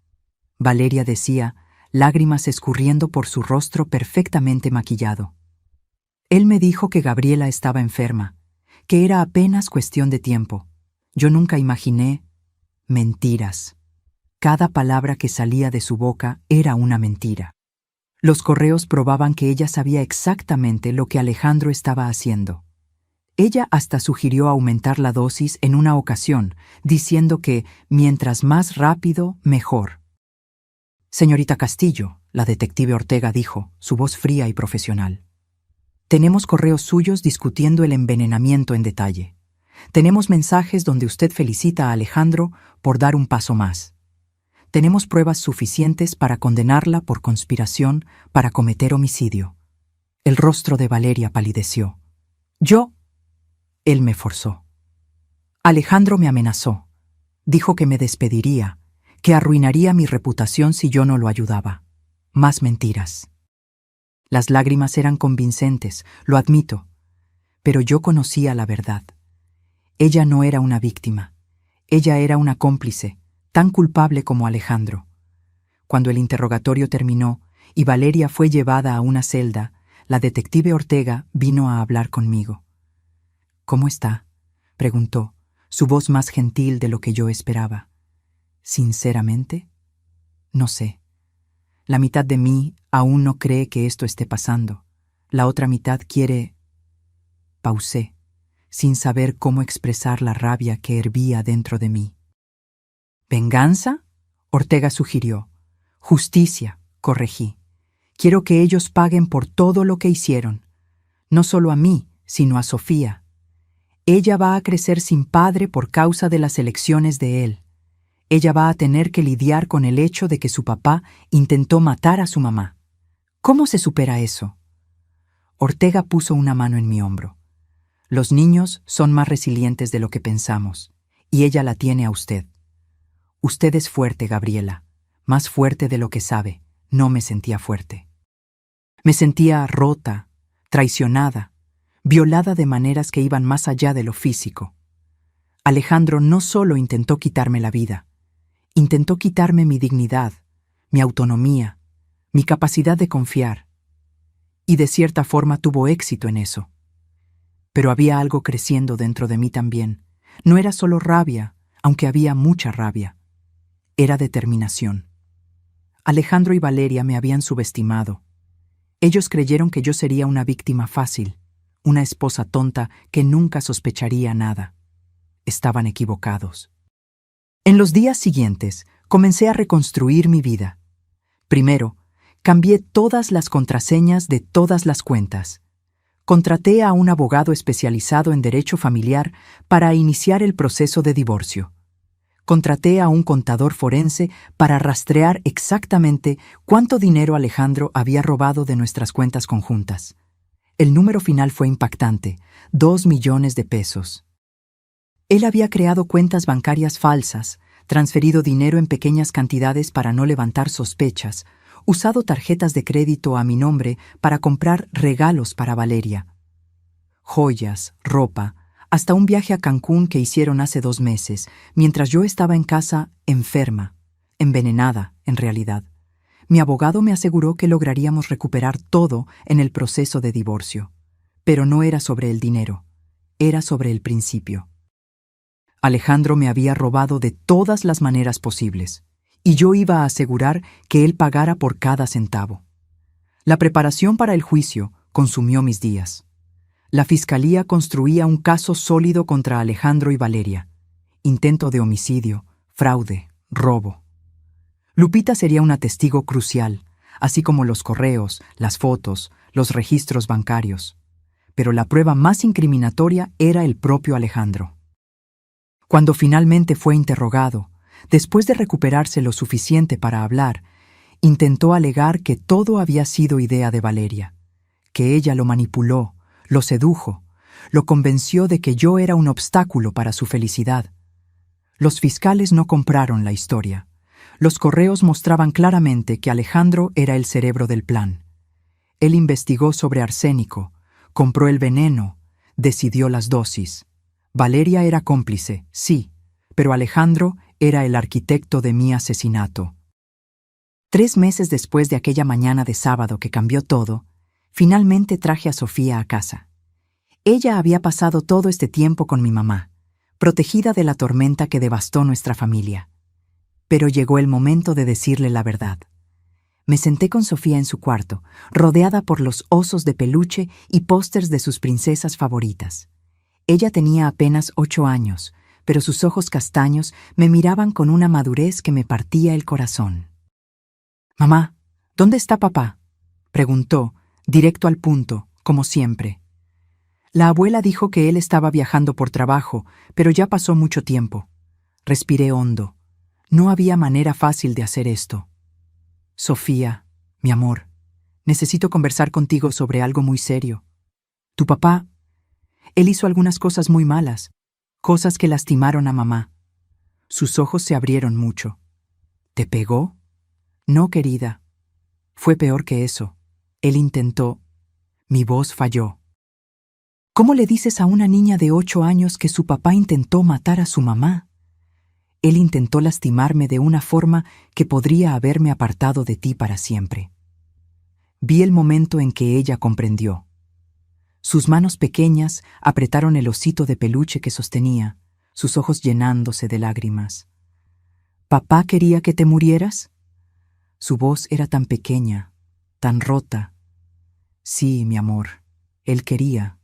Valeria decía, lágrimas escurriendo por su rostro perfectamente maquillado. Él me dijo que Gabriela estaba enferma, que era apenas cuestión de tiempo. Yo nunca imaginé... Mentiras. Cada palabra que salía de su boca era una mentira. Los correos probaban que ella sabía exactamente lo que Alejandro estaba haciendo. Ella hasta sugirió aumentar la dosis en una ocasión, diciendo que mientras más rápido, mejor. Señorita Castillo, la detective Ortega dijo, su voz fría y profesional. Tenemos correos suyos discutiendo el envenenamiento en detalle. Tenemos mensajes donde usted felicita a Alejandro por dar un paso más. Tenemos pruebas suficientes para condenarla por conspiración para cometer homicidio. El rostro de Valeria palideció. Yo... Él me forzó. Alejandro me amenazó. Dijo que me despediría, que arruinaría mi reputación si yo no lo ayudaba. Más mentiras. Las lágrimas eran convincentes, lo admito, pero yo conocía la verdad. Ella no era una víctima. Ella era una cómplice, tan culpable como Alejandro. Cuando el interrogatorio terminó y Valeria fue llevada a una celda, la detective Ortega vino a hablar conmigo. ¿Cómo está?, preguntó, su voz más gentil de lo que yo esperaba. Sinceramente, no sé. La mitad de mí aún no cree que esto esté pasando. La otra mitad quiere... Pausé, sin saber cómo expresar la rabia que hervía dentro de mí. ¿Venganza?, Ortega sugirió. Justicia, corregí. Quiero que ellos paguen por todo lo que hicieron. No solo a mí, sino a Sofía. Ella va a crecer sin padre por causa de las elecciones de él. Ella va a tener que lidiar con el hecho de que su papá intentó matar a su mamá. ¿Cómo se supera eso? Ortega puso una mano en mi hombro. Los niños son más resilientes de lo que pensamos, y ella la tiene a usted. Usted es fuerte, Gabriela, más fuerte de lo que sabe. No me sentía fuerte. Me sentía rota, traicionada, violada de maneras que iban más allá de lo físico. Alejandro no solo intentó quitarme la vida, intentó quitarme mi dignidad, mi autonomía, mi capacidad de confiar. Y de cierta forma tuvo éxito en eso. Pero había algo creciendo dentro de mí también. No era solo rabia, aunque había mucha rabia. Era determinación. Alejandro y Valeria me habían subestimado. Ellos creyeron que yo sería una víctima fácil, una esposa tonta que nunca sospecharía nada. Estaban equivocados. En los días siguientes, comencé a reconstruir mi vida. Primero, cambié todas las contraseñas de todas las cuentas. contraté a un abogado especializado en derecho familiar para iniciar el proceso de divorcio. Contraté a un contador forense para rastrear exactamente cuánto dinero Alejandro había robado de nuestras cuentas conjuntas. El número final fue impactante: 2 millones de pesos. Él había creado cuentas bancarias falsas, transferido dinero en pequeñas cantidades para no levantar sospechas, usado tarjetas de crédito a mi nombre para comprar regalos para Valeria. Joyas, ropa, hasta un viaje a Cancún que hicieron hace 2 meses, mientras yo estaba en casa enferma, envenenada, en realidad. Mi abogado me aseguró que lograríamos recuperar todo en el proceso de divorcio. Pero no era sobre el dinero, era sobre el principio. Alejandro me había robado de todas las maneras posibles, y yo iba a asegurar que él pagara por cada centavo. La preparación para el juicio consumió mis días. La fiscalía construía un caso sólido contra Alejandro y Valeria: intento de homicidio, fraude, robo. Lupita sería una testigo crucial, así como los correos, las fotos, los registros bancarios. Pero la prueba más incriminatoria era el propio Alejandro. Cuando finalmente fue interrogado, después de recuperarse lo suficiente para hablar, intentó alegar que todo había sido idea de Valeria, que ella lo manipuló, lo sedujo, lo convenció de que yo era un obstáculo para su felicidad. Los fiscales no compraron la historia. Los correos mostraban claramente que Alejandro era el cerebro del plan. Él investigó sobre arsénico, compró el veneno, decidió las dosis. Valeria era cómplice, sí, pero Alejandro era el arquitecto de mi asesinato. 3 meses después de aquella mañana de sábado que cambió todo, finalmente traje a Sofía a casa. Ella había pasado todo este tiempo con mi mamá, protegida de la tormenta que devastó nuestra familia. Pero llegó el momento de decirle la verdad. Me senté con Sofía en su cuarto, rodeada por los osos de peluche y pósters de sus princesas favoritas. Ella tenía apenas 8 años, pero sus ojos castaños me miraban con una madurez que me partía el corazón. «Mamá, ¿dónde está papá?», preguntó, directo al punto, como siempre. La abuela dijo que él estaba viajando por trabajo, pero ya pasó mucho tiempo. Respiré hondo. No había manera fácil de hacer esto. «Sofía, mi amor, necesito conversar contigo sobre algo muy serio. Tu papá, él hizo algunas cosas muy malas, cosas que lastimaron a mamá». Sus ojos se abrieron mucho. «¿Te pegó?». «No, querida. Fue peor que eso. Él intentó». Mi voz falló. «¿Cómo le dices a una niña de 8 años que su papá intentó matar a su mamá? Él intentó lastimarme de una forma que podría haberme apartado de ti para siempre». Vi el momento en que ella comprendió. Sus manos pequeñas apretaron el osito de peluche que sostenía, sus ojos llenándose de lágrimas. «¿Papá quería que te murieras?». Su voz era tan pequeña, tan rota. «Sí, mi amor, él quería».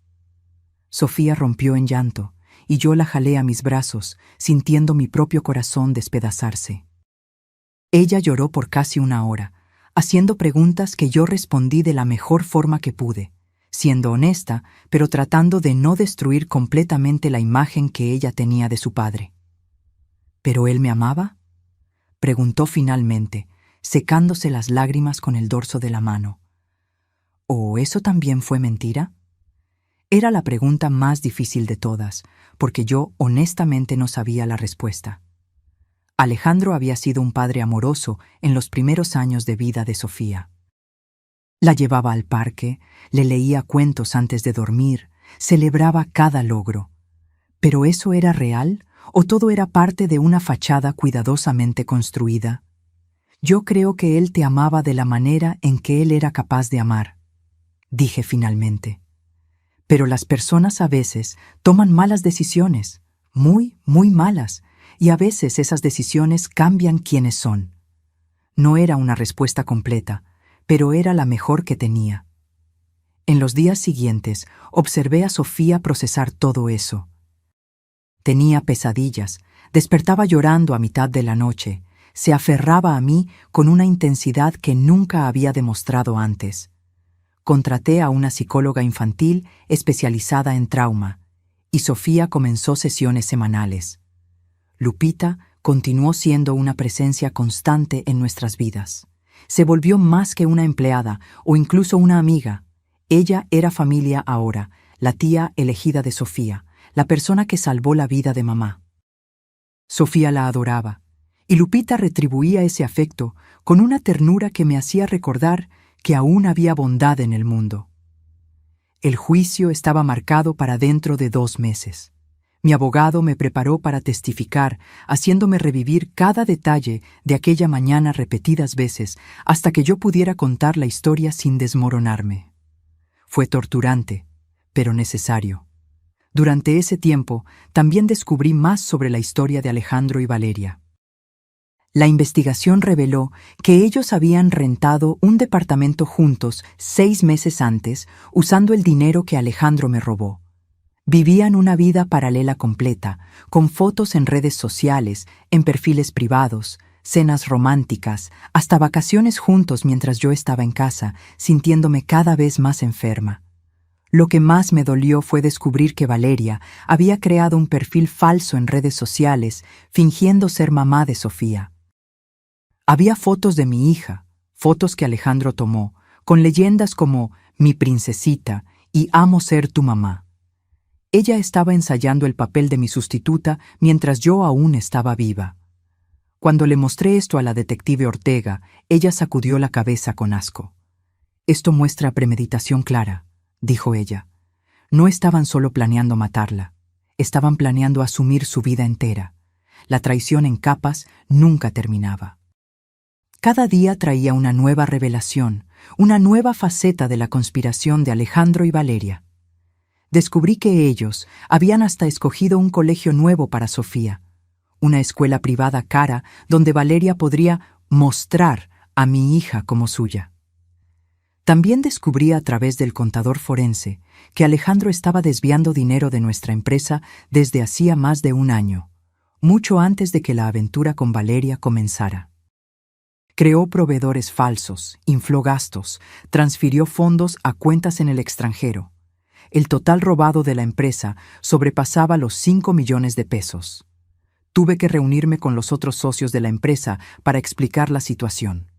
Sofía rompió en llanto, y yo la jalé a mis brazos, sintiendo mi propio corazón despedazarse. Ella lloró por casi 1 hora, haciendo preguntas que yo respondí de la mejor forma que pude, siendo honesta, pero tratando de no destruir completamente la imagen que ella tenía de su padre. ¿Pero él me amaba?, preguntó finalmente, secándose las lágrimas con el dorso de la mano. ¿O eso también fue mentira? Era la pregunta más difícil de todas, porque yo honestamente no sabía la respuesta. Alejandro había sido un padre amoroso en los primeros años de vida de Sofía. La llevaba al parque, le leía cuentos antes de dormir, celebraba cada logro. ¿Pero eso era real o todo era parte de una fachada cuidadosamente construida? «Yo creo que él te amaba de la manera en que él era capaz de amar», dije finalmente. «Pero las personas a veces toman malas decisiones, muy, muy malas, y a veces esas decisiones cambian quiénes son». No era una respuesta completa, pero era la mejor que tenía. En los días siguientes observé a Sofía procesar todo eso. Tenía pesadillas, despertaba llorando a mitad de la noche, se aferraba a mí con una intensidad que nunca había demostrado antes. contraté a una psicóloga infantil especializada en trauma, y Sofía comenzó sesiones semanales. Lupita continuó siendo una presencia constante en nuestras vidas. Se volvió más que una empleada o incluso una amiga. Ella era familia ahora, la tía elegida de Sofía, la persona que salvó la vida de mamá. Sofía la adoraba, y Lupita retribuía ese afecto con una ternura que me hacía recordar que aún había bondad en el mundo. El juicio estaba marcado para dentro de 2 meses. Mi abogado me preparó para testificar, haciéndome revivir cada detalle de aquella mañana repetidas veces hasta que yo pudiera contar la historia sin desmoronarme. Fue torturante, pero necesario. Durante ese tiempo, también descubrí más sobre la historia de Alejandro y Valeria. La investigación reveló que ellos habían rentado un departamento juntos 6 meses antes, usando el dinero que Alejandro me robó. Vivían una vida paralela completa, con fotos en redes sociales, en perfiles privados, cenas románticas, hasta vacaciones juntos mientras yo estaba en casa, sintiéndome cada vez más enferma. Lo que más me dolió fue descubrir que Valeria había creado un perfil falso en redes sociales, fingiendo ser mamá de Sofía. Había fotos de mi hija, fotos que Alejandro tomó, con leyendas como «mi princesita» y «amo ser tu mamá». Ella estaba ensayando el papel de mi sustituta mientras yo aún estaba viva. Cuando le mostré esto a la detective Ortega, ella sacudió la cabeza con asco. «Esto muestra premeditación clara», dijo ella. «No estaban solo planeando matarla, estaban planeando asumir su vida entera. La traición en capas nunca terminaba». Cada día traía una nueva revelación, una nueva faceta de la conspiración de Alejandro y Valeria. Descubrí que ellos habían hasta escogido un colegio nuevo para Sofía, una escuela privada cara donde Valeria podría mostrar a mi hija como suya. También descubrí a través del contador forense que Alejandro estaba desviando dinero de nuestra empresa desde hacía más de 1 año, mucho antes de que la aventura con Valeria comenzara. Creó proveedores falsos, infló gastos, transfirió fondos a cuentas en el extranjero. El total robado de la empresa sobrepasaba los 5 millones de pesos. Tuve que reunirme con los otros socios de la empresa para explicar la situación.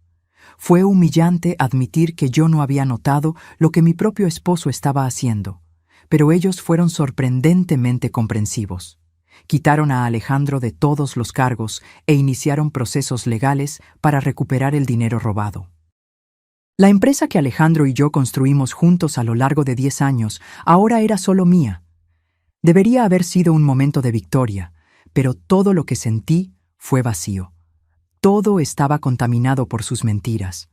Fue humillante admitir que yo no había notado lo que mi propio esposo estaba haciendo, pero ellos fueron sorprendentemente comprensivos. Quitaron a Alejandro de todos los cargos e iniciaron procesos legales para recuperar el dinero robado. La empresa que Alejandro y yo construimos juntos a lo largo de 10 años ahora era solo mía. Debería haber sido un momento de victoria, pero todo lo que sentí fue vacío. Todo estaba contaminado por sus mentiras.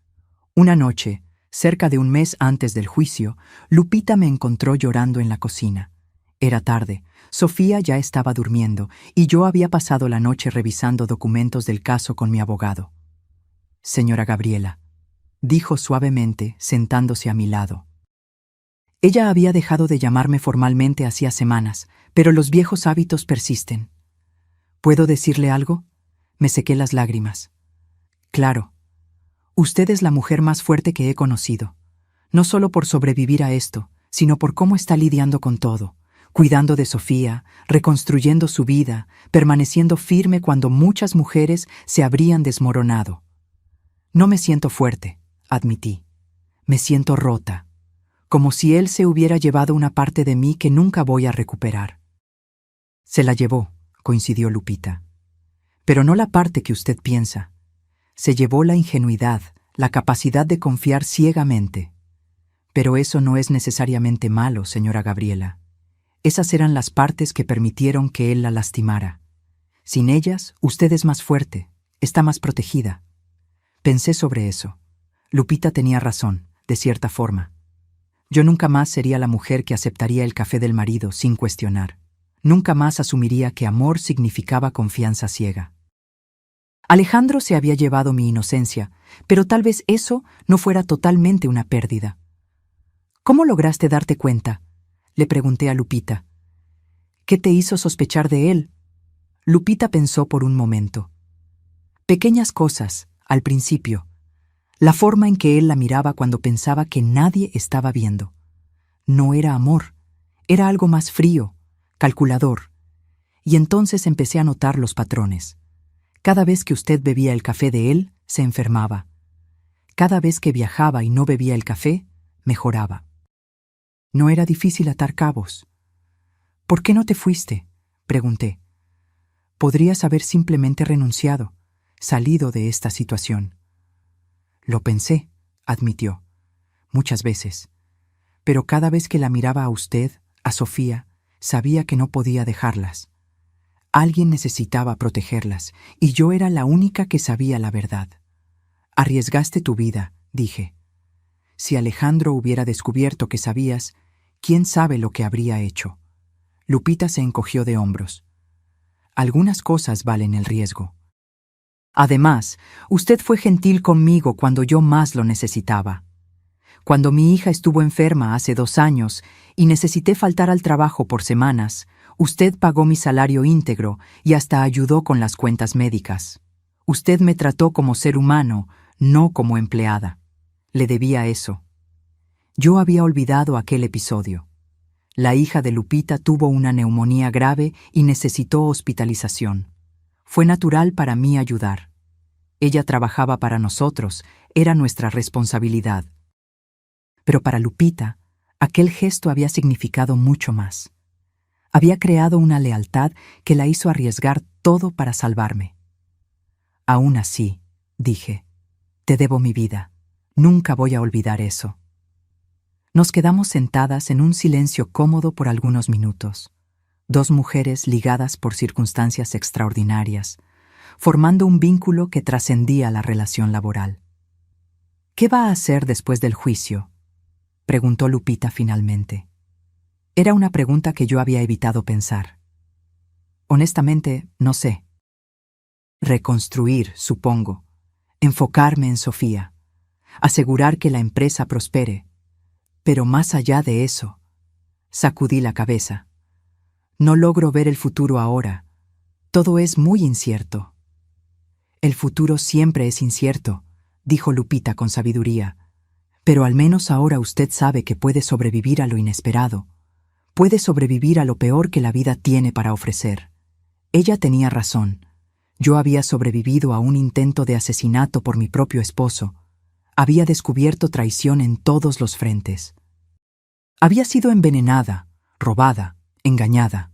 Una noche, cerca de 1 mes antes del juicio, Lupita me encontró llorando en la cocina. Era tarde, Sofía ya estaba durmiendo y yo había pasado la noche revisando documentos del caso con mi abogado. «Señora Gabriela», dijo suavemente, sentándose a mi lado. Ella había dejado de llamarme formalmente hacía semanas, pero los viejos hábitos persisten. «¿Puedo decirle algo?». Me sequé las lágrimas. «Claro. Usted es la mujer más fuerte que he conocido, no solo por sobrevivir a esto, sino por cómo está lidiando con todo, cuidando de Sofía, reconstruyendo su vida, permaneciendo firme cuando muchas mujeres se habrían desmoronado». «No me siento fuerte», admití. «Me siento rota, como si él se hubiera llevado una parte de mí que nunca voy a recuperar». «Se la llevó», coincidió Lupita. «Pero no la parte que usted piensa. Se llevó la ingenuidad, la capacidad de confiar ciegamente. Pero eso no es necesariamente malo, señora Gabriela. Esas eran las partes que permitieron que él la lastimara. Sin ellas, usted es más fuerte, está más protegida». Pensé sobre eso. Lupita tenía razón, de cierta forma. Yo nunca más sería la mujer que aceptaría el café del marido sin cuestionar. Nunca más asumiría que amor significaba confianza ciega. Alejandro se había llevado mi inocencia, pero tal vez eso no fuera totalmente una pérdida. «¿Cómo lograste darte cuenta?», le pregunté a Lupita. «¿Qué te hizo sospechar de él?». Lupita pensó por un momento. «Pequeñas cosas, al principio. La forma en que él la miraba cuando pensaba que nadie estaba viendo. No era amor, era algo más frío, calculador. Y entonces empecé a notar los patrones. Cada vez que usted bebía el café de él, se enfermaba. Cada vez que viajaba y no bebía el café, mejoraba. No era difícil atar cabos. ¿Por qué no te fuiste?, pregunté. Podrías haber simplemente renunciado, salido de esta situación. Lo pensé, admitió, muchas veces. Pero cada vez que la miraba a usted, a Sofía, sabía que no podía dejarlas. Alguien necesitaba protegerlas, y yo era la única que sabía la verdad. Arriesgaste tu vida, dije. Si Alejandro hubiera descubierto que sabías, ¿quién sabe lo que habría hecho? Lupita se encogió de hombros. Algunas cosas valen el riesgo. Además, usted fue gentil conmigo cuando yo más lo necesitaba. Cuando mi hija estuvo enferma hace 2 años y necesité faltar al trabajo por semanas, usted pagó mi salario íntegro y hasta ayudó con las cuentas médicas. Usted me trató como ser humano, no como empleada. Le debía eso. Yo había olvidado aquel episodio. La hija de Lupita tuvo una neumonía grave y necesitó hospitalización. Fue natural para mí ayudar. Ella trabajaba para nosotros, era nuestra responsabilidad. Pero para Lupita, aquel gesto había significado mucho más. Había creado una lealtad que la hizo arriesgar todo para salvarme. Aún así, dije, te debo mi vida. Nunca voy a olvidar eso. Nos quedamos sentadas en un silencio cómodo por algunos minutos. 2 mujeres ligadas por circunstancias extraordinarias, formando un vínculo que trascendía la relación laboral. ¿Qué va a hacer después del juicio?, preguntó Lupita finalmente. Era una pregunta que yo había evitado pensar. Honestamente, no sé. Reconstruir, supongo. Enfocarme en Sofía. Asegurar que la empresa prospere. Pero más allá de eso, sacudí la cabeza. No logro ver el futuro ahora. Todo es muy incierto. El futuro siempre es incierto, dijo Lupita con sabiduría. Pero al menos ahora usted sabe que puede sobrevivir a lo inesperado. Puede sobrevivir a lo peor que la vida tiene para ofrecer. Ella tenía razón. Yo había sobrevivido a un intento de asesinato por mi propio esposo. Había descubierto traición en todos los frentes. Había sido envenenada, robada, engañada.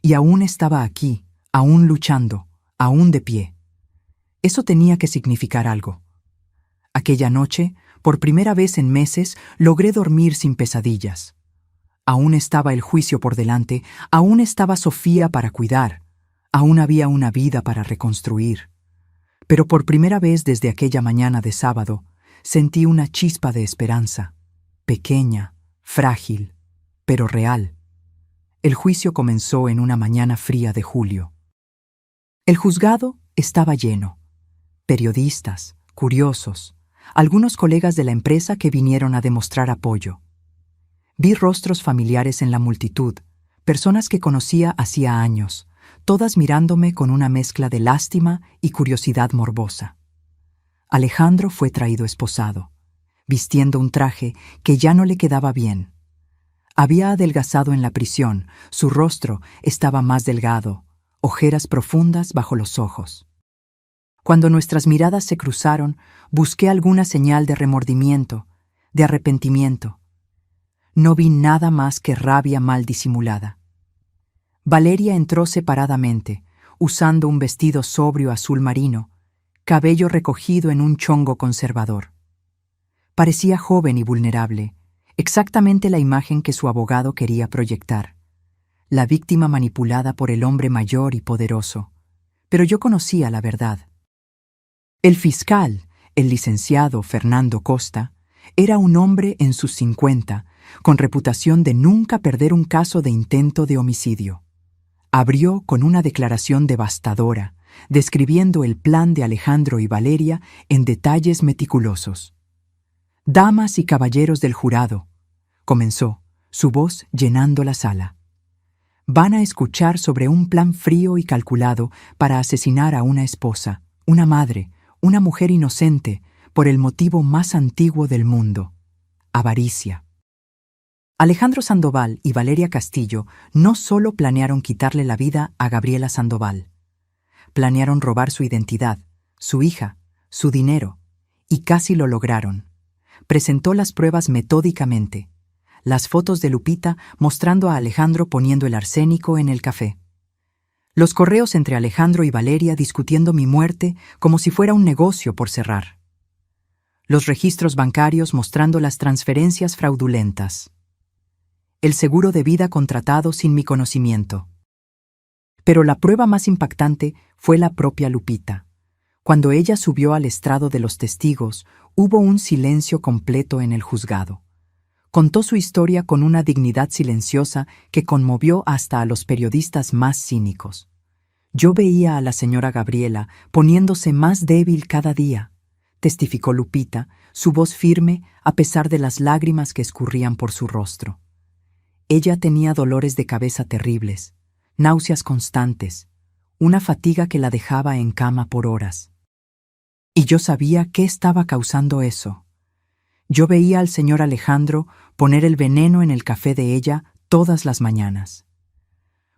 Y aún estaba aquí, aún luchando, aún de pie. Eso tenía que significar algo. Aquella noche, por primera vez en meses, logré dormir sin pesadillas. Aún estaba el juicio por delante, aún estaba Sofía para cuidar, aún había una vida para reconstruir. Pero por primera vez desde aquella mañana de sábado, sentí una chispa de esperanza, pequeña, frágil, pero real. El juicio comenzó en una mañana fría de julio. El juzgado estaba lleno. Periodistas, curiosos, algunos colegas de la empresa que vinieron a demostrar apoyo. Vi rostros familiares en la multitud, personas que conocía hacía años, todas mirándome con una mezcla de lástima y curiosidad morbosa. Alejandro fue traído esposado, vistiendo un traje que ya no le quedaba bien. Había adelgazado en la prisión, su rostro estaba más delgado, ojeras profundas bajo los ojos. Cuando nuestras miradas se cruzaron, busqué alguna señal de remordimiento, de arrepentimiento. No vi nada más que rabia mal disimulada. Valeria entró separadamente, usando un vestido sobrio azul marino, cabello recogido en un chongo conservador. Parecía joven y vulnerable, exactamente la imagen que su abogado quería proyectar. La víctima manipulada por el hombre mayor y poderoso. Pero yo conocía la verdad. El fiscal, el licenciado Fernando Costa, era un hombre en sus 50, con reputación de nunca perder un caso de intento de homicidio. Abrió con una declaración devastadora, describiendo el plan de Alejandro y Valeria en detalles meticulosos. «Damas y caballeros del jurado», comenzó, su voz llenando la sala. «Van a escuchar sobre un plan frío y calculado para asesinar a una esposa, una madre, una mujer inocente, por el motivo más antiguo del mundo: avaricia. Alejandro Sandoval y Valeria Castillo no solo planearon quitarle la vida a Gabriela Sandoval, planearon robar su identidad, su hija, su dinero, y casi lo lograron. Presentó las pruebas metódicamente, las fotos de Lupita mostrando a Alejandro poniendo el arsénico en el café. Los correos entre Alejandro y Valeria discutiendo mi muerte como si fuera un negocio por cerrar. Los registros bancarios mostrando las transferencias fraudulentas. El seguro de vida contratado sin mi conocimiento. Pero la prueba más impactante fue la propia Lupita. Cuando ella subió al estrado de los testigos, hubo un silencio completo en el juzgado. Contó su historia con una dignidad silenciosa que conmovió hasta a los periodistas más cínicos. Yo veía a la señora Gabriela poniéndose más débil cada día, testificó Lupita, su voz firme a pesar de las lágrimas que escurrían por su rostro. Ella tenía dolores de cabeza terribles, náuseas constantes, una fatiga que la dejaba en cama por horas. Y yo sabía qué estaba causando eso. Yo veía al señor Alejandro poner el veneno en el café de ella todas las mañanas.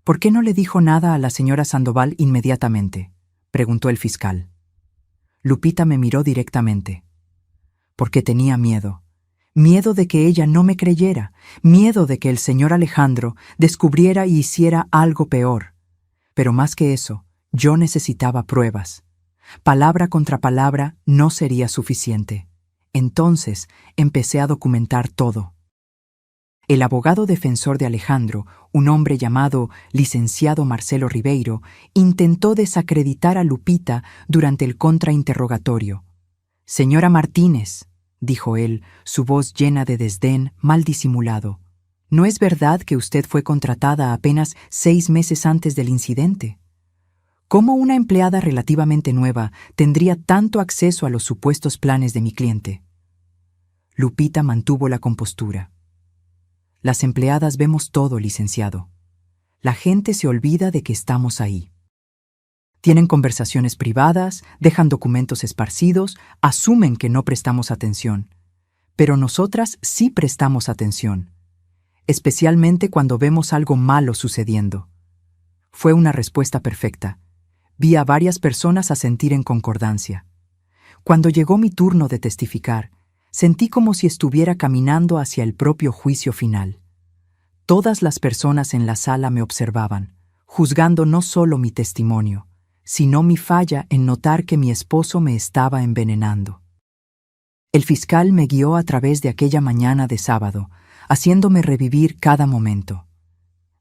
¿Por qué no le dijo nada a la señora Sandoval inmediatamente?, preguntó el fiscal. Lupita me miró directamente. Porque tenía miedo. Miedo de que ella no me creyera, miedo de que el señor Alejandro descubriera y hiciera algo peor. Pero más que eso, yo necesitaba pruebas. Palabra contra palabra no sería suficiente. Entonces empecé a documentar todo. El abogado defensor de Alejandro, un hombre llamado licenciado Marcelo Ribeiro, intentó desacreditar a Lupita durante el contrainterrogatorio. «Señora Martínez», dijo él, su voz llena de desdén mal disimulado, «¿no es verdad que usted fue contratada apenas 6 meses antes del incidente? ¿Cómo una empleada relativamente nueva tendría tanto acceso a los supuestos planes de mi cliente?» Lupita mantuvo la compostura. «Las empleadas vemos todo, licenciado. La gente se olvida de que estamos ahí. Tienen conversaciones privadas, dejan documentos esparcidos, asumen que no prestamos atención. Pero nosotras sí prestamos atención, especialmente cuando vemos algo malo sucediendo». Fue una respuesta perfecta. Vi a varias personas asentir en concordancia. Cuando llegó mi turno de testificar, sentí como si estuviera caminando hacia el propio juicio final. Todas las personas en la sala me observaban, juzgando no solo mi testimonio, sino mi falla en notar que mi esposo me estaba envenenando. El fiscal me guió a través de aquella mañana de sábado, haciéndome revivir cada momento.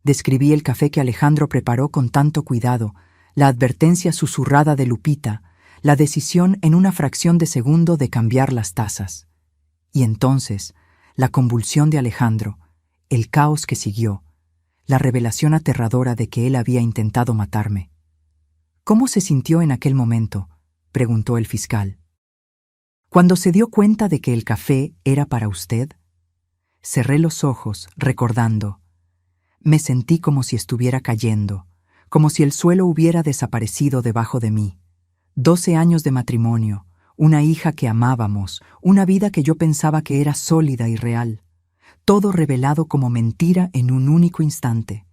Describí el café que Alejandro preparó con tanto cuidado, la advertencia susurrada de Lupita, la decisión en una fracción de segundo de cambiar las tazas. Y entonces, la convulsión de Alejandro, el caos que siguió, la revelación aterradora de que él había intentado matarme. «¿Cómo se sintió en aquel momento?», preguntó el fiscal. «¿Cuando se dio cuenta de que el café era para usted?». Cerré los ojos, recordando. Me sentí como si estuviera cayendo, como si el suelo hubiera desaparecido debajo de mí. 12 años de matrimonio, una hija que amábamos, una vida que yo pensaba que era sólida y real. Todo revelado como mentira en un único instante.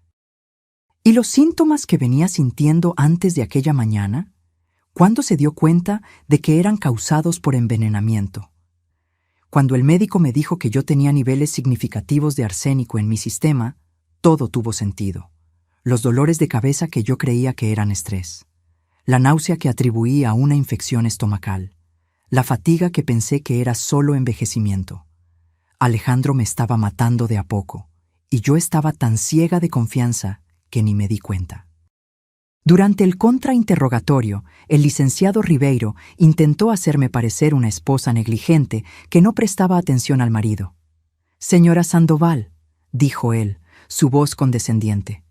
¿Y los síntomas que venía sintiendo antes de aquella mañana? ¿Cuándo se dio cuenta de que eran causados por envenenamiento? Cuando el médico me dijo que yo tenía niveles significativos de arsénico en mi sistema, todo tuvo sentido. Los dolores de cabeza que yo creía que eran estrés. La náusea que atribuí a una infección estomacal. La fatiga que pensé que era solo envejecimiento. Alejandro me estaba matando de a poco, y yo estaba tan ciega de confianza que ni me di cuenta. Durante el contrainterrogatorio, el licenciado Ribeiro intentó hacerme parecer una esposa negligente que no prestaba atención al marido. «Señora Sandoval», dijo él, su voz condescendiente,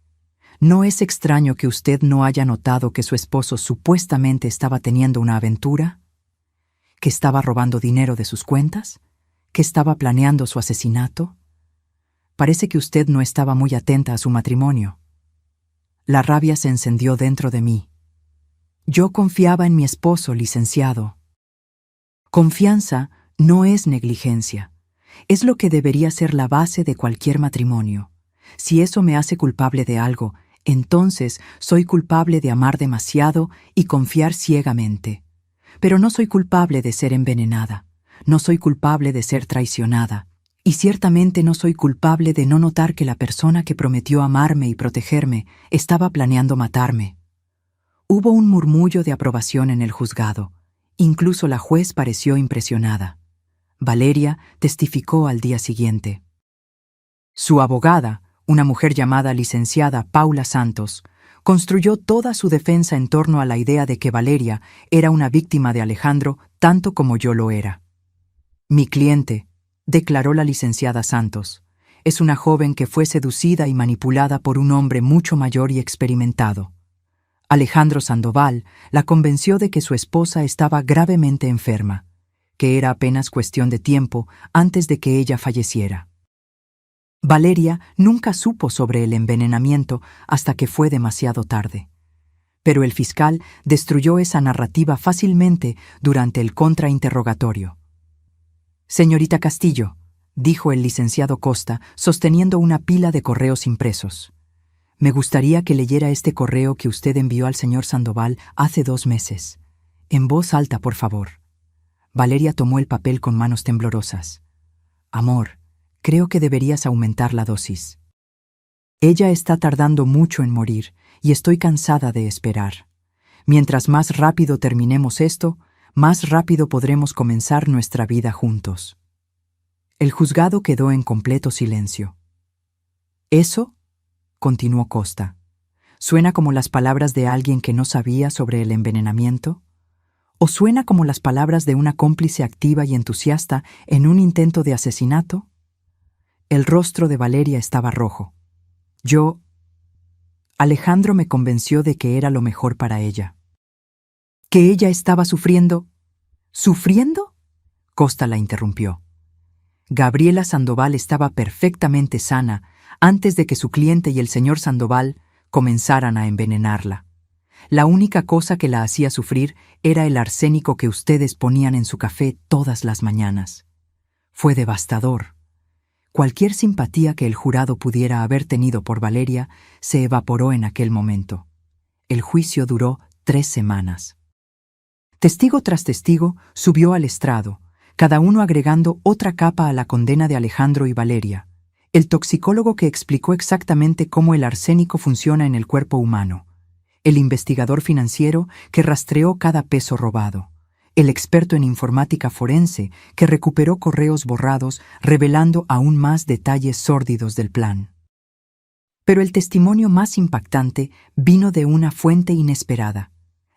«¿no es extraño que usted no haya notado que su esposo supuestamente estaba teniendo una aventura? ¿Que estaba robando dinero de sus cuentas? ¿Que estaba planeando su asesinato? Parece que usted no estaba muy atenta a su matrimonio». La rabia se encendió dentro de mí. Yo confiaba en mi esposo, licenciado. Confianza no es negligencia. Es lo que debería ser la base de cualquier matrimonio. Si eso me hace culpable de algo, entonces soy culpable de amar demasiado y confiar ciegamente. Pero no soy culpable de ser envenenada. No soy culpable de ser traicionada. Y ciertamente no soy culpable de no notar que la persona que prometió amarme y protegerme estaba planeando matarme. Hubo un murmullo de aprobación en el juzgado. Incluso la juez pareció impresionada. Valeria testificó al día siguiente. Su abogada, una mujer llamada licenciada Paula Santos, construyó toda su defensa en torno a la idea de que Valeria era una víctima de Alejandro tanto como yo lo era. Mi cliente, declaró la licenciada Santos, es una joven que fue seducida y manipulada por un hombre mucho mayor y experimentado. Alejandro Sandoval la convenció de que su esposa estaba gravemente enferma, que era apenas cuestión de tiempo antes de que ella falleciera. Valeria nunca supo sobre el envenenamiento hasta que fue demasiado tarde. Pero el fiscal destruyó esa narrativa fácilmente durante el contrainterrogatorio. «Señorita Castillo», dijo el licenciado Costa, sosteniendo una pila de correos impresos. «Me gustaría que leyera este correo que usted envió al señor Sandoval hace 2 meses. En voz alta, por favor». Valeria tomó el papel con manos temblorosas. «Amor, creo que deberías aumentar la dosis. Ella está tardando mucho en morir y estoy cansada de esperar. Mientras más rápido terminemos esto, más rápido podremos comenzar nuestra vida juntos». El juzgado quedó en completo silencio. «¿Eso?», continuó Costa. «¿Suena como las palabras de alguien que no sabía sobre el envenenamiento? ¿O suena como las palabras de una cómplice activa y entusiasta en un intento de asesinato?» El rostro de Valeria estaba rojo. Alejandro me convenció de que era lo mejor para ella. ¿Que ella estaba sufriendo? ¿Sufriendo?, Costa la interrumpió. Gabriela Sandoval estaba perfectamente sana antes de que su cliente y el señor Sandoval comenzaran a envenenarla. La única cosa que la hacía sufrir era el arsénico que ustedes ponían en su café todas las mañanas. Fue devastador. Cualquier simpatía que el jurado pudiera haber tenido por Valeria se evaporó en aquel momento. El juicio duró 3 semanas. Testigo tras testigo subió al estrado, cada uno agregando otra capa a la condena de Alejandro y Valeria. El toxicólogo que explicó exactamente cómo el arsénico funciona en el cuerpo humano. El investigador financiero que rastreó cada peso robado. El experto en informática forense que recuperó correos borrados revelando aún más detalles sórdidos del plan. Pero el testimonio más impactante vino de una fuente inesperada.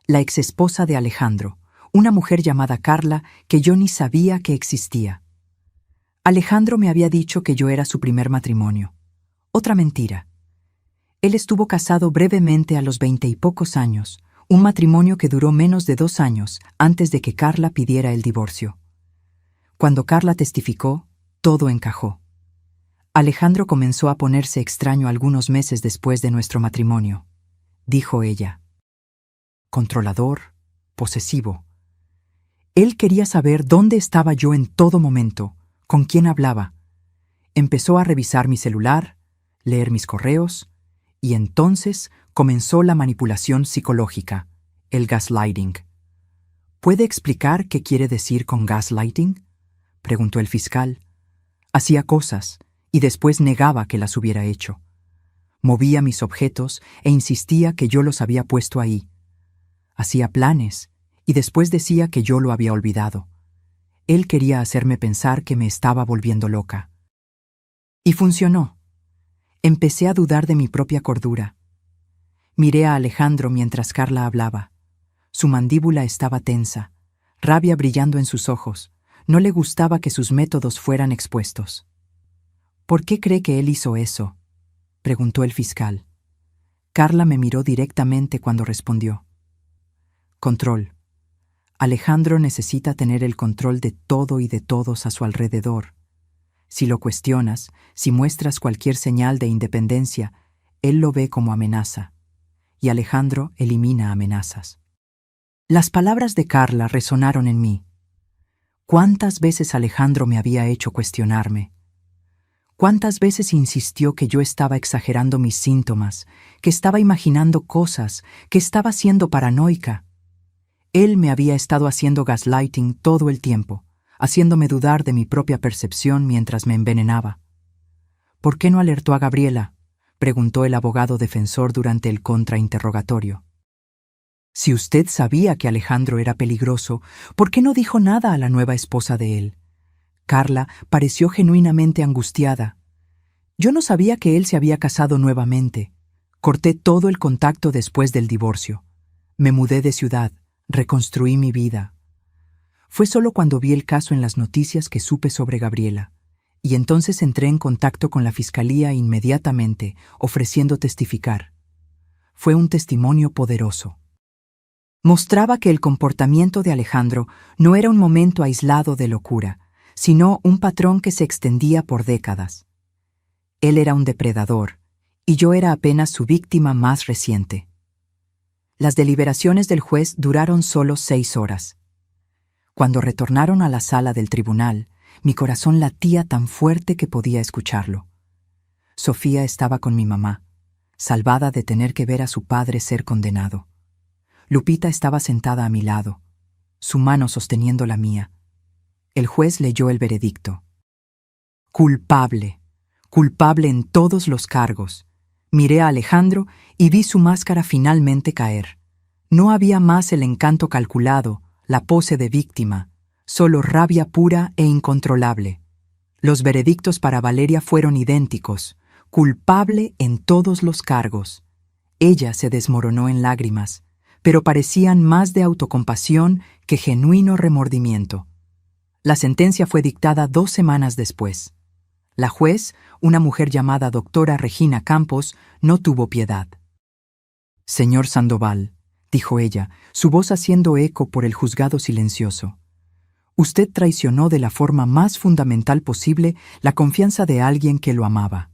La exesposa de Alejandro, una mujer llamada Carla que yo ni sabía que existía. Alejandro me había dicho que yo era su primer matrimonio. Otra mentira. Él estuvo casado brevemente a los 20 y pocos años, un matrimonio que duró menos de 2 años antes de que Carla pidiera el divorcio. Cuando Carla testificó, todo encajó. Alejandro comenzó a ponerse extraño algunos meses después de nuestro matrimonio, dijo ella. Controlador, posesivo. Él quería saber dónde estaba yo en todo momento, con quién hablaba. Empezó a revisar mi celular, leer mis correos, y entonces comenzó la manipulación psicológica, el gaslighting. ¿Puede explicar qué quiere decir con gaslighting?, preguntó el fiscal. Hacía cosas y después negaba que las hubiera hecho. Movía mis objetos e insistía que yo los había puesto ahí. Hacía planes y después decía que yo lo había olvidado. Él quería hacerme pensar que me estaba volviendo loca. Y funcionó. Empecé a dudar de mi propia cordura. Miré a Alejandro mientras Carla hablaba. Su mandíbula estaba tensa, rabia brillando en sus ojos. No le gustaba que sus métodos fueran expuestos. ¿Por qué cree que él hizo eso?, preguntó el fiscal. Carla me miró directamente cuando respondió. Control. Alejandro necesita tener el control de todo y de todos a su alrededor. Si lo cuestionas, si muestras cualquier señal de independencia, él lo ve como amenaza. Y Alejandro elimina amenazas. Las palabras de Carla resonaron en mí. ¿Cuántas veces Alejandro me había hecho cuestionarme? ¿Cuántas veces insistió que yo estaba exagerando mis síntomas, que estaba imaginando cosas, que estaba siendo paranoica? Él me había estado haciendo gaslighting todo el tiempo, haciéndome dudar de mi propia percepción mientras me envenenaba. ¿Por qué no alertó a Gabriela?, preguntó el abogado defensor durante el contrainterrogatorio. Si usted sabía que Alejandro era peligroso, ¿por qué no dijo nada a la nueva esposa de él? Carla pareció genuinamente angustiada. Yo no sabía que él se había casado nuevamente. Corté todo el contacto después del divorcio. Me mudé de ciudad, reconstruí mi vida. Fue solo cuando vi el caso en las noticias que supe sobre Gabriela, y entonces entré en contacto con la fiscalía inmediatamente, ofreciendo testificar. Fue un testimonio poderoso. Mostraba que el comportamiento de Alejandro no era un momento aislado de locura, sino un patrón que se extendía por décadas. Él era un depredador, y yo era apenas su víctima más reciente. Las deliberaciones del juez duraron solo 6 horas. Cuando retornaron a la sala del tribunal, mi corazón latía tan fuerte que podía escucharlo. Sofía estaba con mi mamá, salvada de tener que ver a su padre ser condenado. Lupita estaba sentada a mi lado, su mano sosteniendo la mía. El juez leyó el veredicto. Culpable, culpable en todos los cargos. Miré a Alejandro y vi su máscara finalmente caer. No había más el encanto calculado, la pose de víctima, solo rabia pura e incontrolable. Los veredictos para Valeria fueron idénticos, culpable en todos los cargos. Ella se desmoronó en lágrimas, pero parecían más de autocompasión que genuino remordimiento. La sentencia fue dictada 2 semanas después. La juez, una mujer llamada doctora Regina Campos, no tuvo piedad. «Señor Sandoval», dijo ella, su voz haciendo eco por el juzgado silencioso, «usted traicionó de la forma más fundamental posible la confianza de alguien que lo amaba.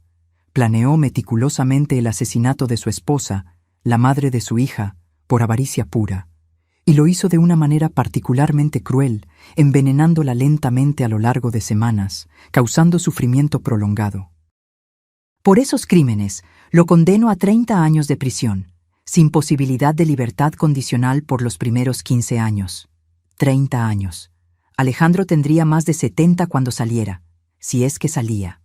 Planeó meticulosamente el asesinato de su esposa, la madre de su hija, por avaricia pura, y lo hizo de una manera particularmente cruel, envenenándola lentamente a lo largo de semanas, causando sufrimiento prolongado. Por esos crímenes, lo condeno a 30 años de prisión, sin posibilidad de libertad condicional por los primeros 15 años. 30 años. Alejandro tendría más de 70 cuando saliera, si es que salía.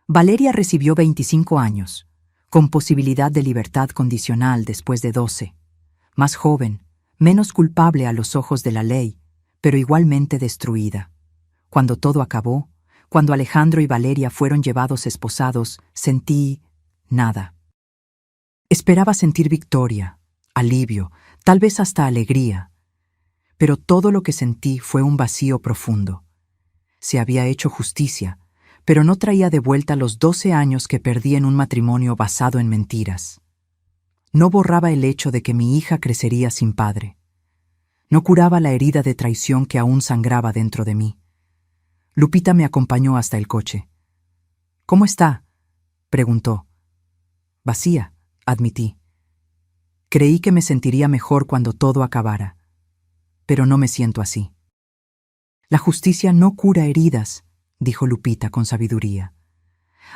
Valeria recibió 25 años, con posibilidad de libertad condicional después de 12. Más joven, menos culpable a los ojos de la ley, pero igualmente destruida. Cuando todo acabó, cuando Alejandro y Valeria fueron llevados esposados, sentí nada. Esperaba sentir victoria, alivio, tal vez hasta alegría. Pero todo lo que sentí fue un vacío profundo. Se había hecho justicia, pero no traía de vuelta los 12 años que perdí en un matrimonio basado en mentiras. No borraba el hecho de que mi hija crecería sin padre. No curaba la herida de traición que aún sangraba dentro de mí. Lupita me acompañó hasta el coche. «¿Cómo está?», preguntó. «Vacía», admití. Creí que me sentiría mejor cuando todo acabara, pero no me siento así. «La justicia no cura heridas», dijo Lupita con sabiduría.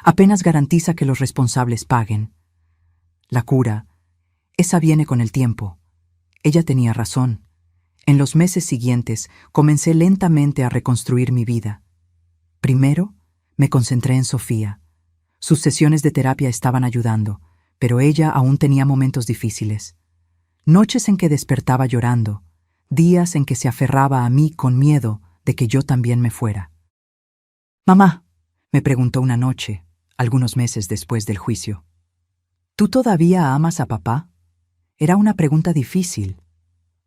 «Apenas garantiza que los responsables paguen. La cura, esa viene con el tiempo». Ella tenía razón. En los meses siguientes comencé lentamente a reconstruir mi vida. Primero, me concentré en Sofía. Sus sesiones de terapia estaban ayudando, pero ella aún tenía momentos difíciles. Noches en que despertaba llorando, días en que se aferraba a mí con miedo de que yo también me fuera. «Mamá», me preguntó una noche, algunos meses después del juicio, «¿tú todavía amas a papá?». Era una pregunta difícil.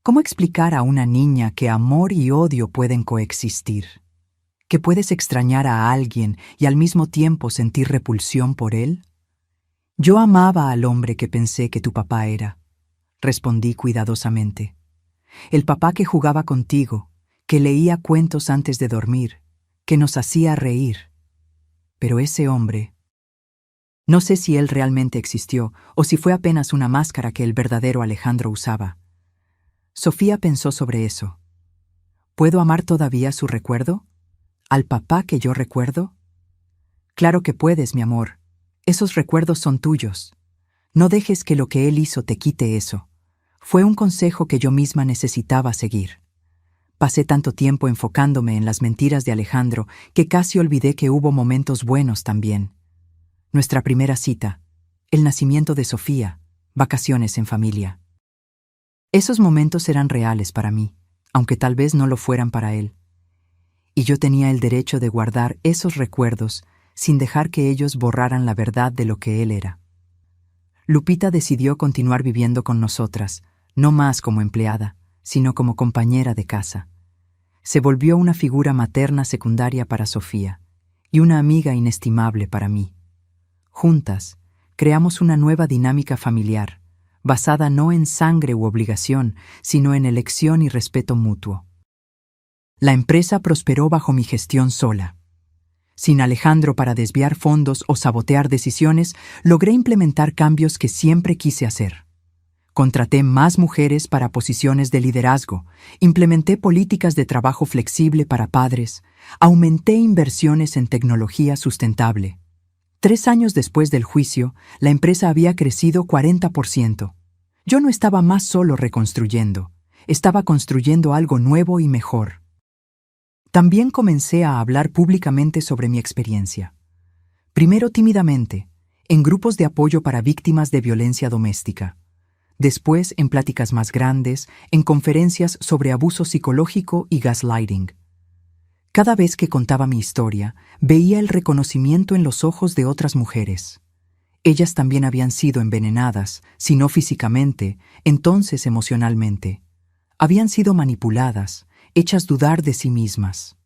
¿Cómo explicar a una niña que amor y odio pueden coexistir? ¿Que puedes extrañar a alguien y al mismo tiempo sentir repulsión por él? «Yo amaba al hombre que pensé que tu papá era», respondí cuidadosamente. «El papá que jugaba contigo, que leía cuentos antes de dormir, que nos hacía reír. Pero ese hombre... No sé si él realmente existió o si fue apenas una máscara que el verdadero Alejandro usaba». Sofía pensó sobre eso. ¿Puedo amar todavía su recuerdo? ¿Al papá que yo recuerdo? Claro que puedes, mi amor. Esos recuerdos son tuyos. No dejes que lo que él hizo te quite eso. Fue un consejo que yo misma necesitaba seguir. Pasé tanto tiempo enfocándome en las mentiras de Alejandro que casi olvidé que hubo momentos buenos también. Nuestra primera cita, el nacimiento de Sofía, vacaciones en familia. Esos momentos eran reales para mí, aunque tal vez no lo fueran para él. Y yo tenía el derecho de guardar esos recuerdos sin dejar que ellos borraran la verdad de lo que él era. Lupita decidió continuar viviendo con nosotras, no más como empleada, sino como compañera de casa. Se volvió una figura materna secundaria para Sofía y una amiga inestimable para mí. Juntas, creamos una nueva dinámica familiar, basada no en sangre u obligación, sino en elección y respeto mutuo. La empresa prosperó bajo mi gestión sola. Sin Alejandro para desviar fondos o sabotear decisiones, logré implementar cambios que siempre quise hacer. Contraté más mujeres para posiciones de liderazgo, implementé políticas de trabajo flexible para padres, aumenté inversiones en tecnología sustentable. 3 años después del juicio, la empresa había crecido 40%. Yo no estaba más solo reconstruyendo, estaba construyendo algo nuevo y mejor. También comencé a hablar públicamente sobre mi experiencia. Primero tímidamente, en grupos de apoyo para víctimas de violencia doméstica. Después en pláticas más grandes, en conferencias sobre abuso psicológico y gaslighting. Cada vez que contaba mi historia, veía el reconocimiento en los ojos de otras mujeres. Ellas también habían sido envenenadas, si no físicamente, entonces emocionalmente. Habían sido manipuladas, hechas dudar de sí mismas.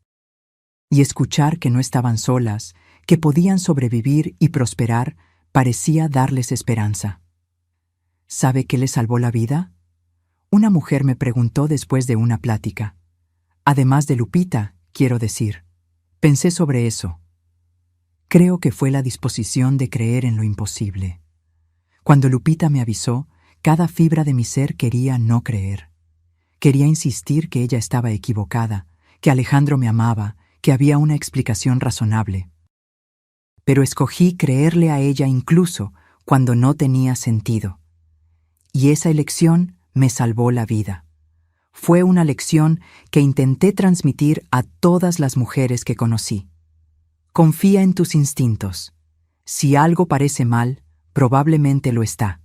Y escuchar que no estaban solas, que podían sobrevivir y prosperar, parecía darles esperanza. ¿Sabe qué le salvó la vida? Una mujer me preguntó después de una plática. Además de Lupita, quiero decir. Pensé sobre eso. Creo que fue la disposición de creer en lo imposible. Cuando Lupita me avisó, cada fibra de mi ser quería no creer. Quería insistir que ella estaba equivocada, que Alejandro me amaba, que había una explicación razonable. Pero escogí creerle a ella incluso cuando no tenía sentido. Y esa elección me salvó la vida. Fue una lección que intenté transmitir a todas las mujeres que conocí. Confía en tus instintos. Si algo parece mal, probablemente lo está.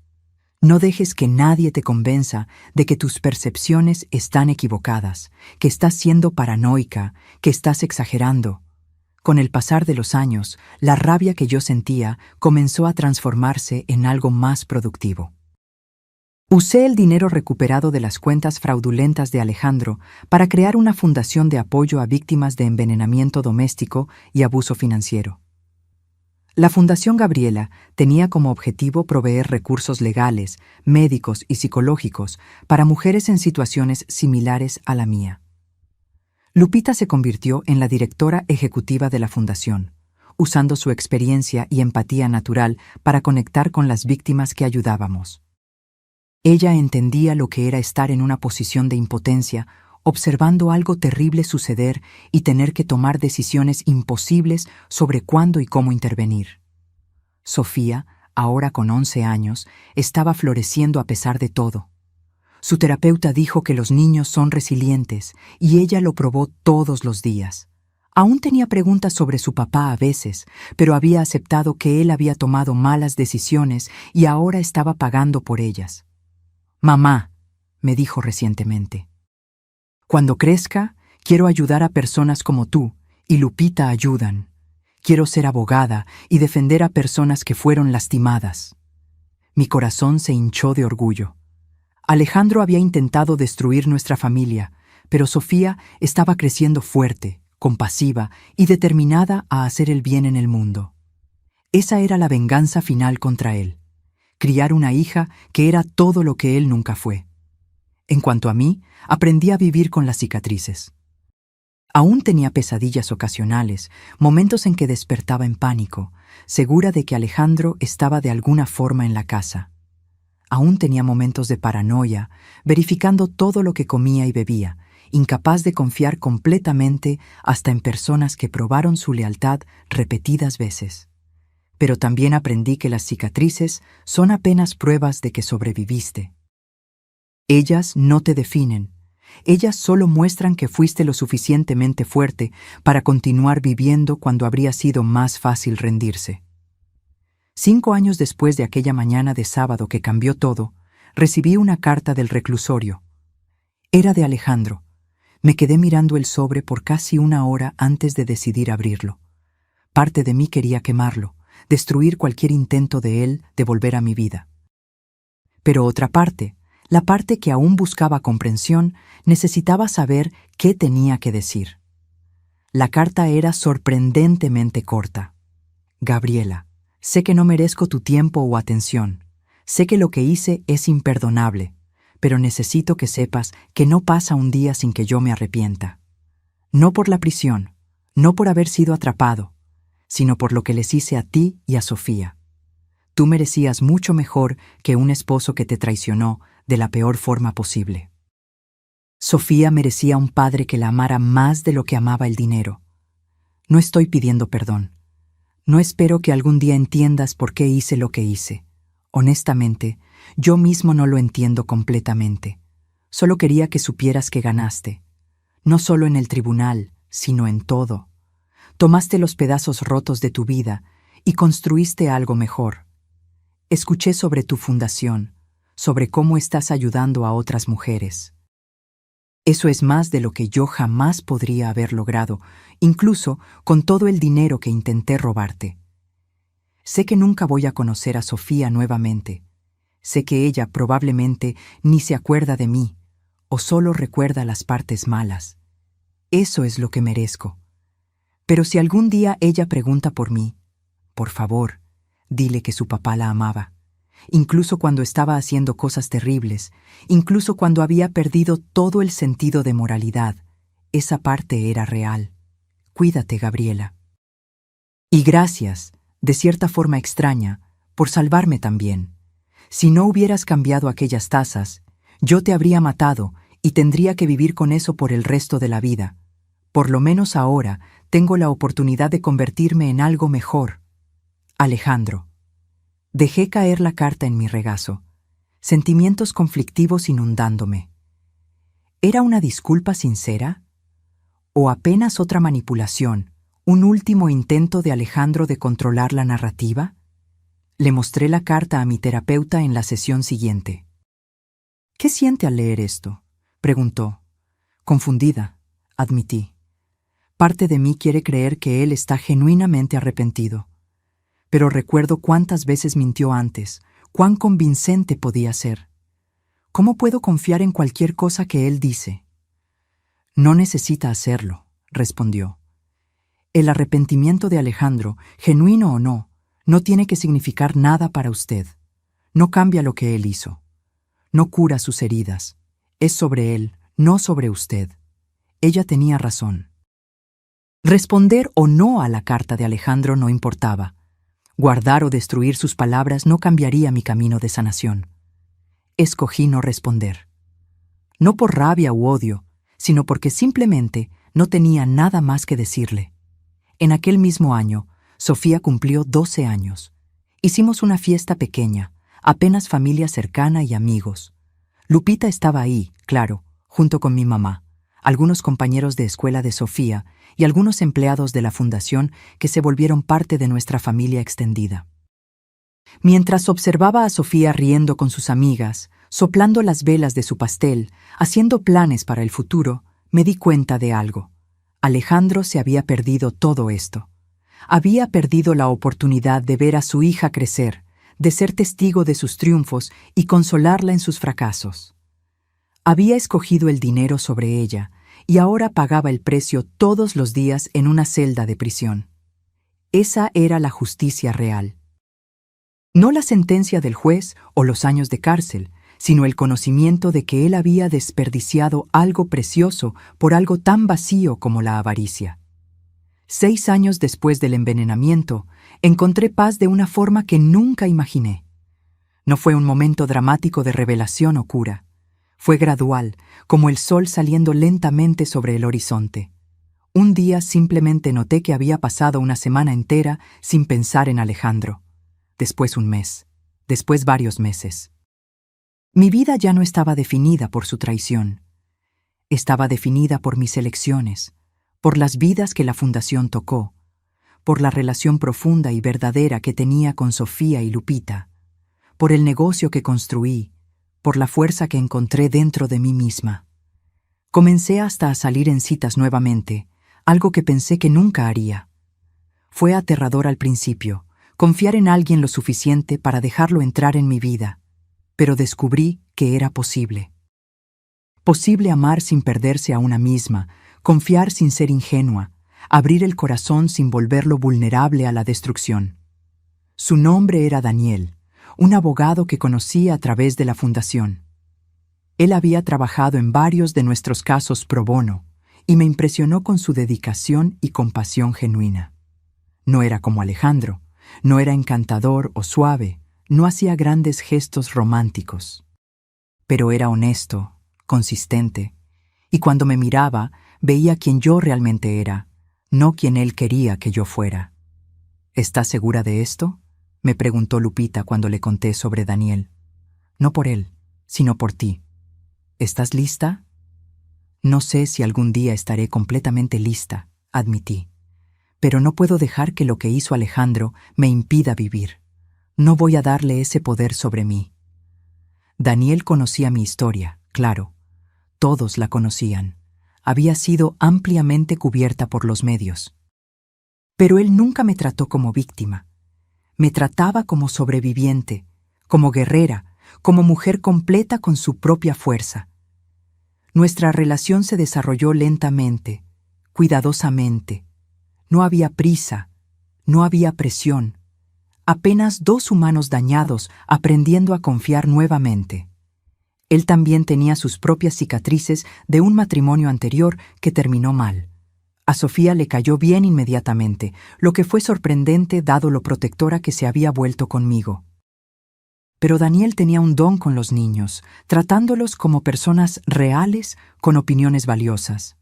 No dejes que nadie te convenza de que tus percepciones están equivocadas, que estás siendo paranoica, que estás exagerando. Con el pasar de los años, la rabia que yo sentía comenzó a transformarse en algo más productivo. Usé el dinero recuperado de las cuentas fraudulentas de Alejandro para crear una fundación de apoyo a víctimas de envenenamiento doméstico y abuso financiero. La Fundación Gabriela tenía como objetivo proveer recursos legales, médicos y psicológicos para mujeres en situaciones similares a la mía. Lupita se convirtió en la directora ejecutiva de la fundación, usando su experiencia y empatía natural para conectar con las víctimas que ayudábamos. Ella entendía lo que era estar en una posición de impotencia, observando algo terrible suceder y tener que tomar decisiones imposibles sobre cuándo y cómo intervenir. Sofía, ahora con 11 años, estaba floreciendo a pesar de todo. Su terapeuta dijo que los niños son resilientes y ella lo probó todos los días. Aún tenía preguntas sobre su papá a veces, pero había aceptado que él había tomado malas decisiones y ahora estaba pagando por ellas. «Mamá», me dijo recientemente, «cuando crezca, quiero ayudar a personas como tú, y Lupita ayudan. Quiero ser abogada y defender a personas que fueron lastimadas». Mi corazón se hinchó de orgullo. Alejandro había intentado destruir nuestra familia, pero Sofía estaba creciendo fuerte, compasiva y determinada a hacer el bien en el mundo. Esa era la venganza final contra él. Criar una hija que era todo lo que él nunca fue. En cuanto a mí, aprendí a vivir con las cicatrices. Aún tenía pesadillas ocasionales, momentos en que despertaba en pánico, segura de que Alejandro estaba de alguna forma en la casa. Aún tenía momentos de paranoia, verificando todo lo que comía y bebía, incapaz de confiar completamente hasta en personas que probaron su lealtad repetidas veces. Pero también aprendí que las cicatrices son apenas pruebas de que sobreviviste. Ellas no te definen. Ellas solo muestran que fuiste lo suficientemente fuerte para continuar viviendo cuando habría sido más fácil rendirse. 5 años después de aquella mañana de sábado que cambió todo, recibí una carta del reclusorio. Era de Alejandro. Me quedé mirando el sobre por casi 1 hora antes de decidir abrirlo. Parte de mí quería quemarlo, destruir cualquier intento de él de volver a mi vida. Pero otra parte, la parte que aún buscaba comprensión, necesitaba saber qué tenía que decir. La carta era sorprendentemente corta. Gabriela, sé que no merezco tu tiempo o atención. Sé que lo que hice es imperdonable, pero necesito que sepas que no pasa un día sin que yo me arrepienta. No por la prisión, no por haber sido atrapado, sino por lo que les hice a ti y a Sofía. Tú merecías mucho mejor que un esposo que te traicionó de la peor forma posible. Sofía merecía un padre que la amara más de lo que amaba el dinero. No estoy pidiendo perdón. No espero que algún día entiendas por qué hice lo que hice. Honestamente, yo mismo no lo entiendo completamente. Solo quería que supieras que ganaste. No solo en el tribunal, sino en todo. Tomaste los pedazos rotos de tu vida y construiste algo mejor. Escuché sobre tu fundación, sobre cómo estás ayudando a otras mujeres. Eso es más de lo que yo jamás podría haber logrado, incluso con todo el dinero que intenté robarte. Sé que nunca voy a conocer a Sofía nuevamente. Sé que ella probablemente ni se acuerda de mí, o solo recuerda las partes malas. Eso es lo que merezco. Pero si algún día ella pregunta por mí, por favor, dile que su papá la amaba. Incluso cuando estaba haciendo cosas terribles, incluso cuando había perdido todo el sentido de moralidad, esa parte era real. Cuídate, Gabriela. Y gracias, de cierta forma extraña, por salvarme también. Si no hubieras cambiado aquellas tazas, yo te habría matado y tendría que vivir con eso por el resto de la vida. Por lo menos ahora tengo la oportunidad de convertirme en algo mejor. Alejandro. Dejé caer la carta en mi regazo, sentimientos conflictivos inundándome. ¿Era una disculpa sincera? ¿O apenas otra manipulación, un último intento de Alejandro de controlar la narrativa? Le mostré la carta a mi terapeuta en la sesión siguiente. ¿Qué siente al leer esto?, preguntó. Confundida, admití. Parte de mí quiere creer que él está genuinamente arrepentido. Pero recuerdo cuántas veces mintió antes, cuán convincente podía ser. ¿Cómo puedo confiar en cualquier cosa que él dice? No necesita hacerlo, respondió. El arrepentimiento de Alejandro, genuino o no, no tiene que significar nada para usted. No cambia lo que él hizo. No cura sus heridas. Es sobre él, no sobre usted. Ella tenía razón. Responder o no a la carta de Alejandro no importaba. Guardar o destruir sus palabras no cambiaría mi camino de sanación. Escogí no responder. No por rabia u odio, sino porque simplemente no tenía nada más que decirle. En aquel mismo año, Sofía cumplió 12 años. Hicimos una fiesta pequeña, apenas familia cercana y amigos. Lupita estaba ahí, claro, junto con mi mamá, algunos compañeros de escuela de Sofía y algunos empleados de la fundación que se volvieron parte de nuestra familia extendida. Mientras observaba a Sofía riendo con sus amigas, soplando las velas de su pastel, haciendo planes para el futuro, me di cuenta de algo. Alejandro se había perdido todo esto. Había perdido la oportunidad de ver a su hija crecer, de ser testigo de sus triunfos y consolarla en sus fracasos. Había escogido el dinero sobre ella y ahora pagaba el precio todos los días en una celda de prisión. Esa era la justicia real. No la sentencia del juez o los años de cárcel, sino el conocimiento de que él había desperdiciado algo precioso por algo tan vacío como la avaricia. 6 años después del envenenamiento, encontré paz de una forma que nunca imaginé. No fue un momento dramático de revelación o cura. Fue gradual, como el sol saliendo lentamente sobre el horizonte. Un día simplemente noté que había pasado una semana entera sin pensar en Alejandro. Después un mes. Después varios meses. Mi vida ya no estaba definida por su traición. Estaba definida por mis elecciones, por las vidas que la Fundación tocó, por la relación profunda y verdadera que tenía con Sofía y Lupita, por el negocio que construí, por la fuerza que encontré dentro de mí misma. Comencé hasta a salir en citas nuevamente, algo que pensé que nunca haría. Fue aterrador al principio, confiar en alguien lo suficiente para dejarlo entrar en mi vida, pero descubrí que era posible. Posible amar sin perderse a una misma, confiar sin ser ingenua, abrir el corazón sin volverlo vulnerable a la destrucción. Su nombre era Daniel, un abogado que conocí a través de la Fundación. Él había trabajado en varios de nuestros casos pro bono y me impresionó con su dedicación y compasión genuina. No era como Alejandro, no era encantador o suave, no hacía grandes gestos románticos. Pero era honesto, consistente, y cuando me miraba, veía quién yo realmente era, no quien él quería que yo fuera. ¿Estás segura de esto?, me preguntó Lupita cuando le conté sobre Daniel. No por él, sino por ti. ¿Estás lista? No sé si algún día estaré completamente lista, admití. Pero no puedo dejar que lo que hizo Alejandro me impida vivir. No voy a darle ese poder sobre mí. Daniel conocía mi historia, claro. Todos la conocían. Había sido ampliamente cubierta por los medios. Pero él nunca me trató como víctima. Me trataba como sobreviviente, como guerrera, como mujer completa con su propia fuerza. Nuestra relación se desarrolló lentamente, cuidadosamente. No había prisa, no había presión. Apenas dos humanos dañados aprendiendo a confiar nuevamente. Él también tenía sus propias cicatrices de un matrimonio anterior que terminó mal. A Sofía le cayó bien inmediatamente, lo que fue sorprendente dado lo protectora que se había vuelto conmigo. Pero Daniel tenía un don con los niños, tratándolos como personas reales con opiniones valiosas.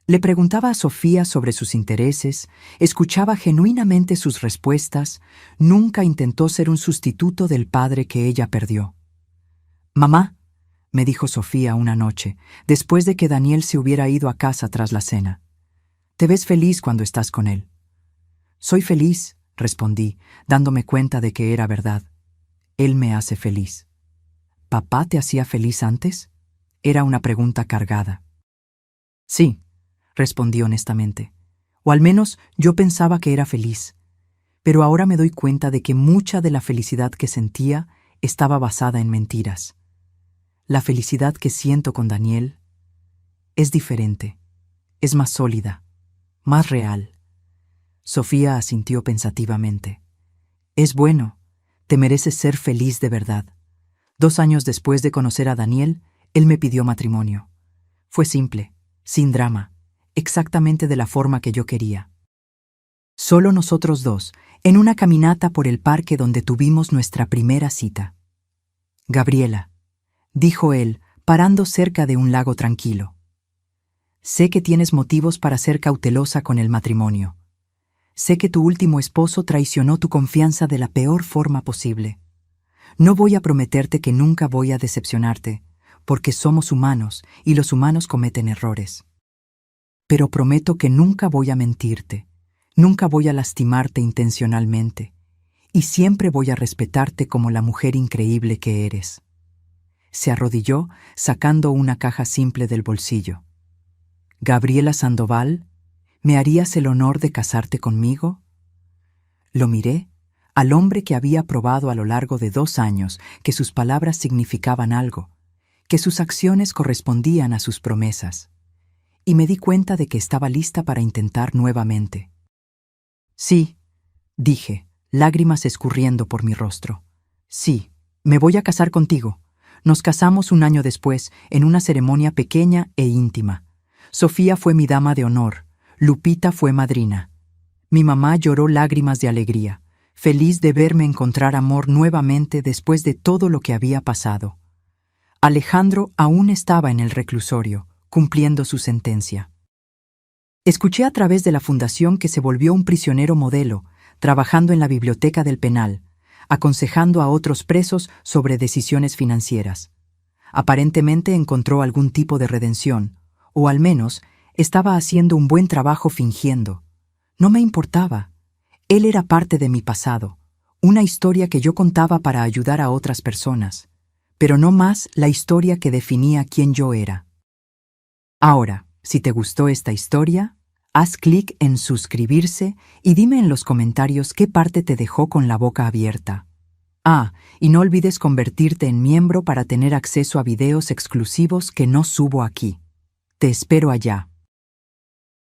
Le preguntaba a Sofía sobre sus intereses, escuchaba genuinamente sus respuestas, nunca intentó ser un sustituto del padre que ella perdió. «Mamá», me dijo Sofía una noche, después de que Daniel se hubiera ido a casa tras la cena, «te ves feliz cuando estás con él». «Soy feliz», respondí, dándome cuenta de que era verdad. «Él me hace feliz». «¿Papá te hacía feliz antes?», era una pregunta cargada. «Sí», respondí honestamente. O al menos yo pensaba que era feliz. Pero ahora me doy cuenta de que mucha de la felicidad que sentía estaba basada en mentiras. La felicidad que siento con Daniel es diferente, es más sólida, más real. Sofía asintió pensativamente. «Es bueno, te mereces ser feliz de verdad». 2 años después de conocer a Daniel, él me pidió matrimonio. Fue simple, sin drama, exactamente de la forma que yo quería. Solo nosotros dos, en una caminata por el parque donde tuvimos nuestra primera cita. «Gabriela», dijo él, parando cerca de un lago tranquilo. «Sé que tienes motivos para ser cautelosa con el matrimonio. Sé que tu último esposo traicionó tu confianza de la peor forma posible. No voy a prometerte que nunca voy a decepcionarte, porque somos humanos y los humanos cometen errores. Pero prometo que nunca voy a mentirte, nunca voy a lastimarte intencionalmente, y siempre voy a respetarte como la mujer increíble que eres». Se arrodilló, sacando una caja simple del bolsillo. «Gabriela Sandoval, ¿me harías el honor de casarte conmigo?» Lo miré, al hombre que había probado a lo largo de 2 años que sus palabras significaban algo, que sus acciones correspondían a sus promesas, y me di cuenta de que estaba lista para intentar nuevamente. «Sí», dije, lágrimas escurriendo por mi rostro. «Sí, me voy a casar contigo». Nos casamos 1 año después, en una ceremonia pequeña e íntima. Sofía fue mi dama de honor, Lupita fue madrina. Mi mamá lloró lágrimas de alegría, feliz de verme encontrar amor nuevamente después de todo lo que había pasado. Alejandro aún estaba en el reclusorio, cumpliendo su sentencia. Escuché a través de la fundación que se volvió un prisionero modelo, trabajando en la biblioteca del penal, aconsejando a otros presos sobre decisiones financieras. Aparentemente encontró algún tipo de redención, o al menos estaba haciendo un buen trabajo fingiendo. No me importaba. Él era parte de mi pasado, una historia que yo contaba para ayudar a otras personas, pero no más la historia que definía quién yo era. Ahora, si te gustó esta historia, haz clic en suscribirse y dime en los comentarios qué parte te dejó con la boca abierta. Ah, y no olvides convertirte en miembro para tener acceso a videos exclusivos que no subo aquí. Te espero allá.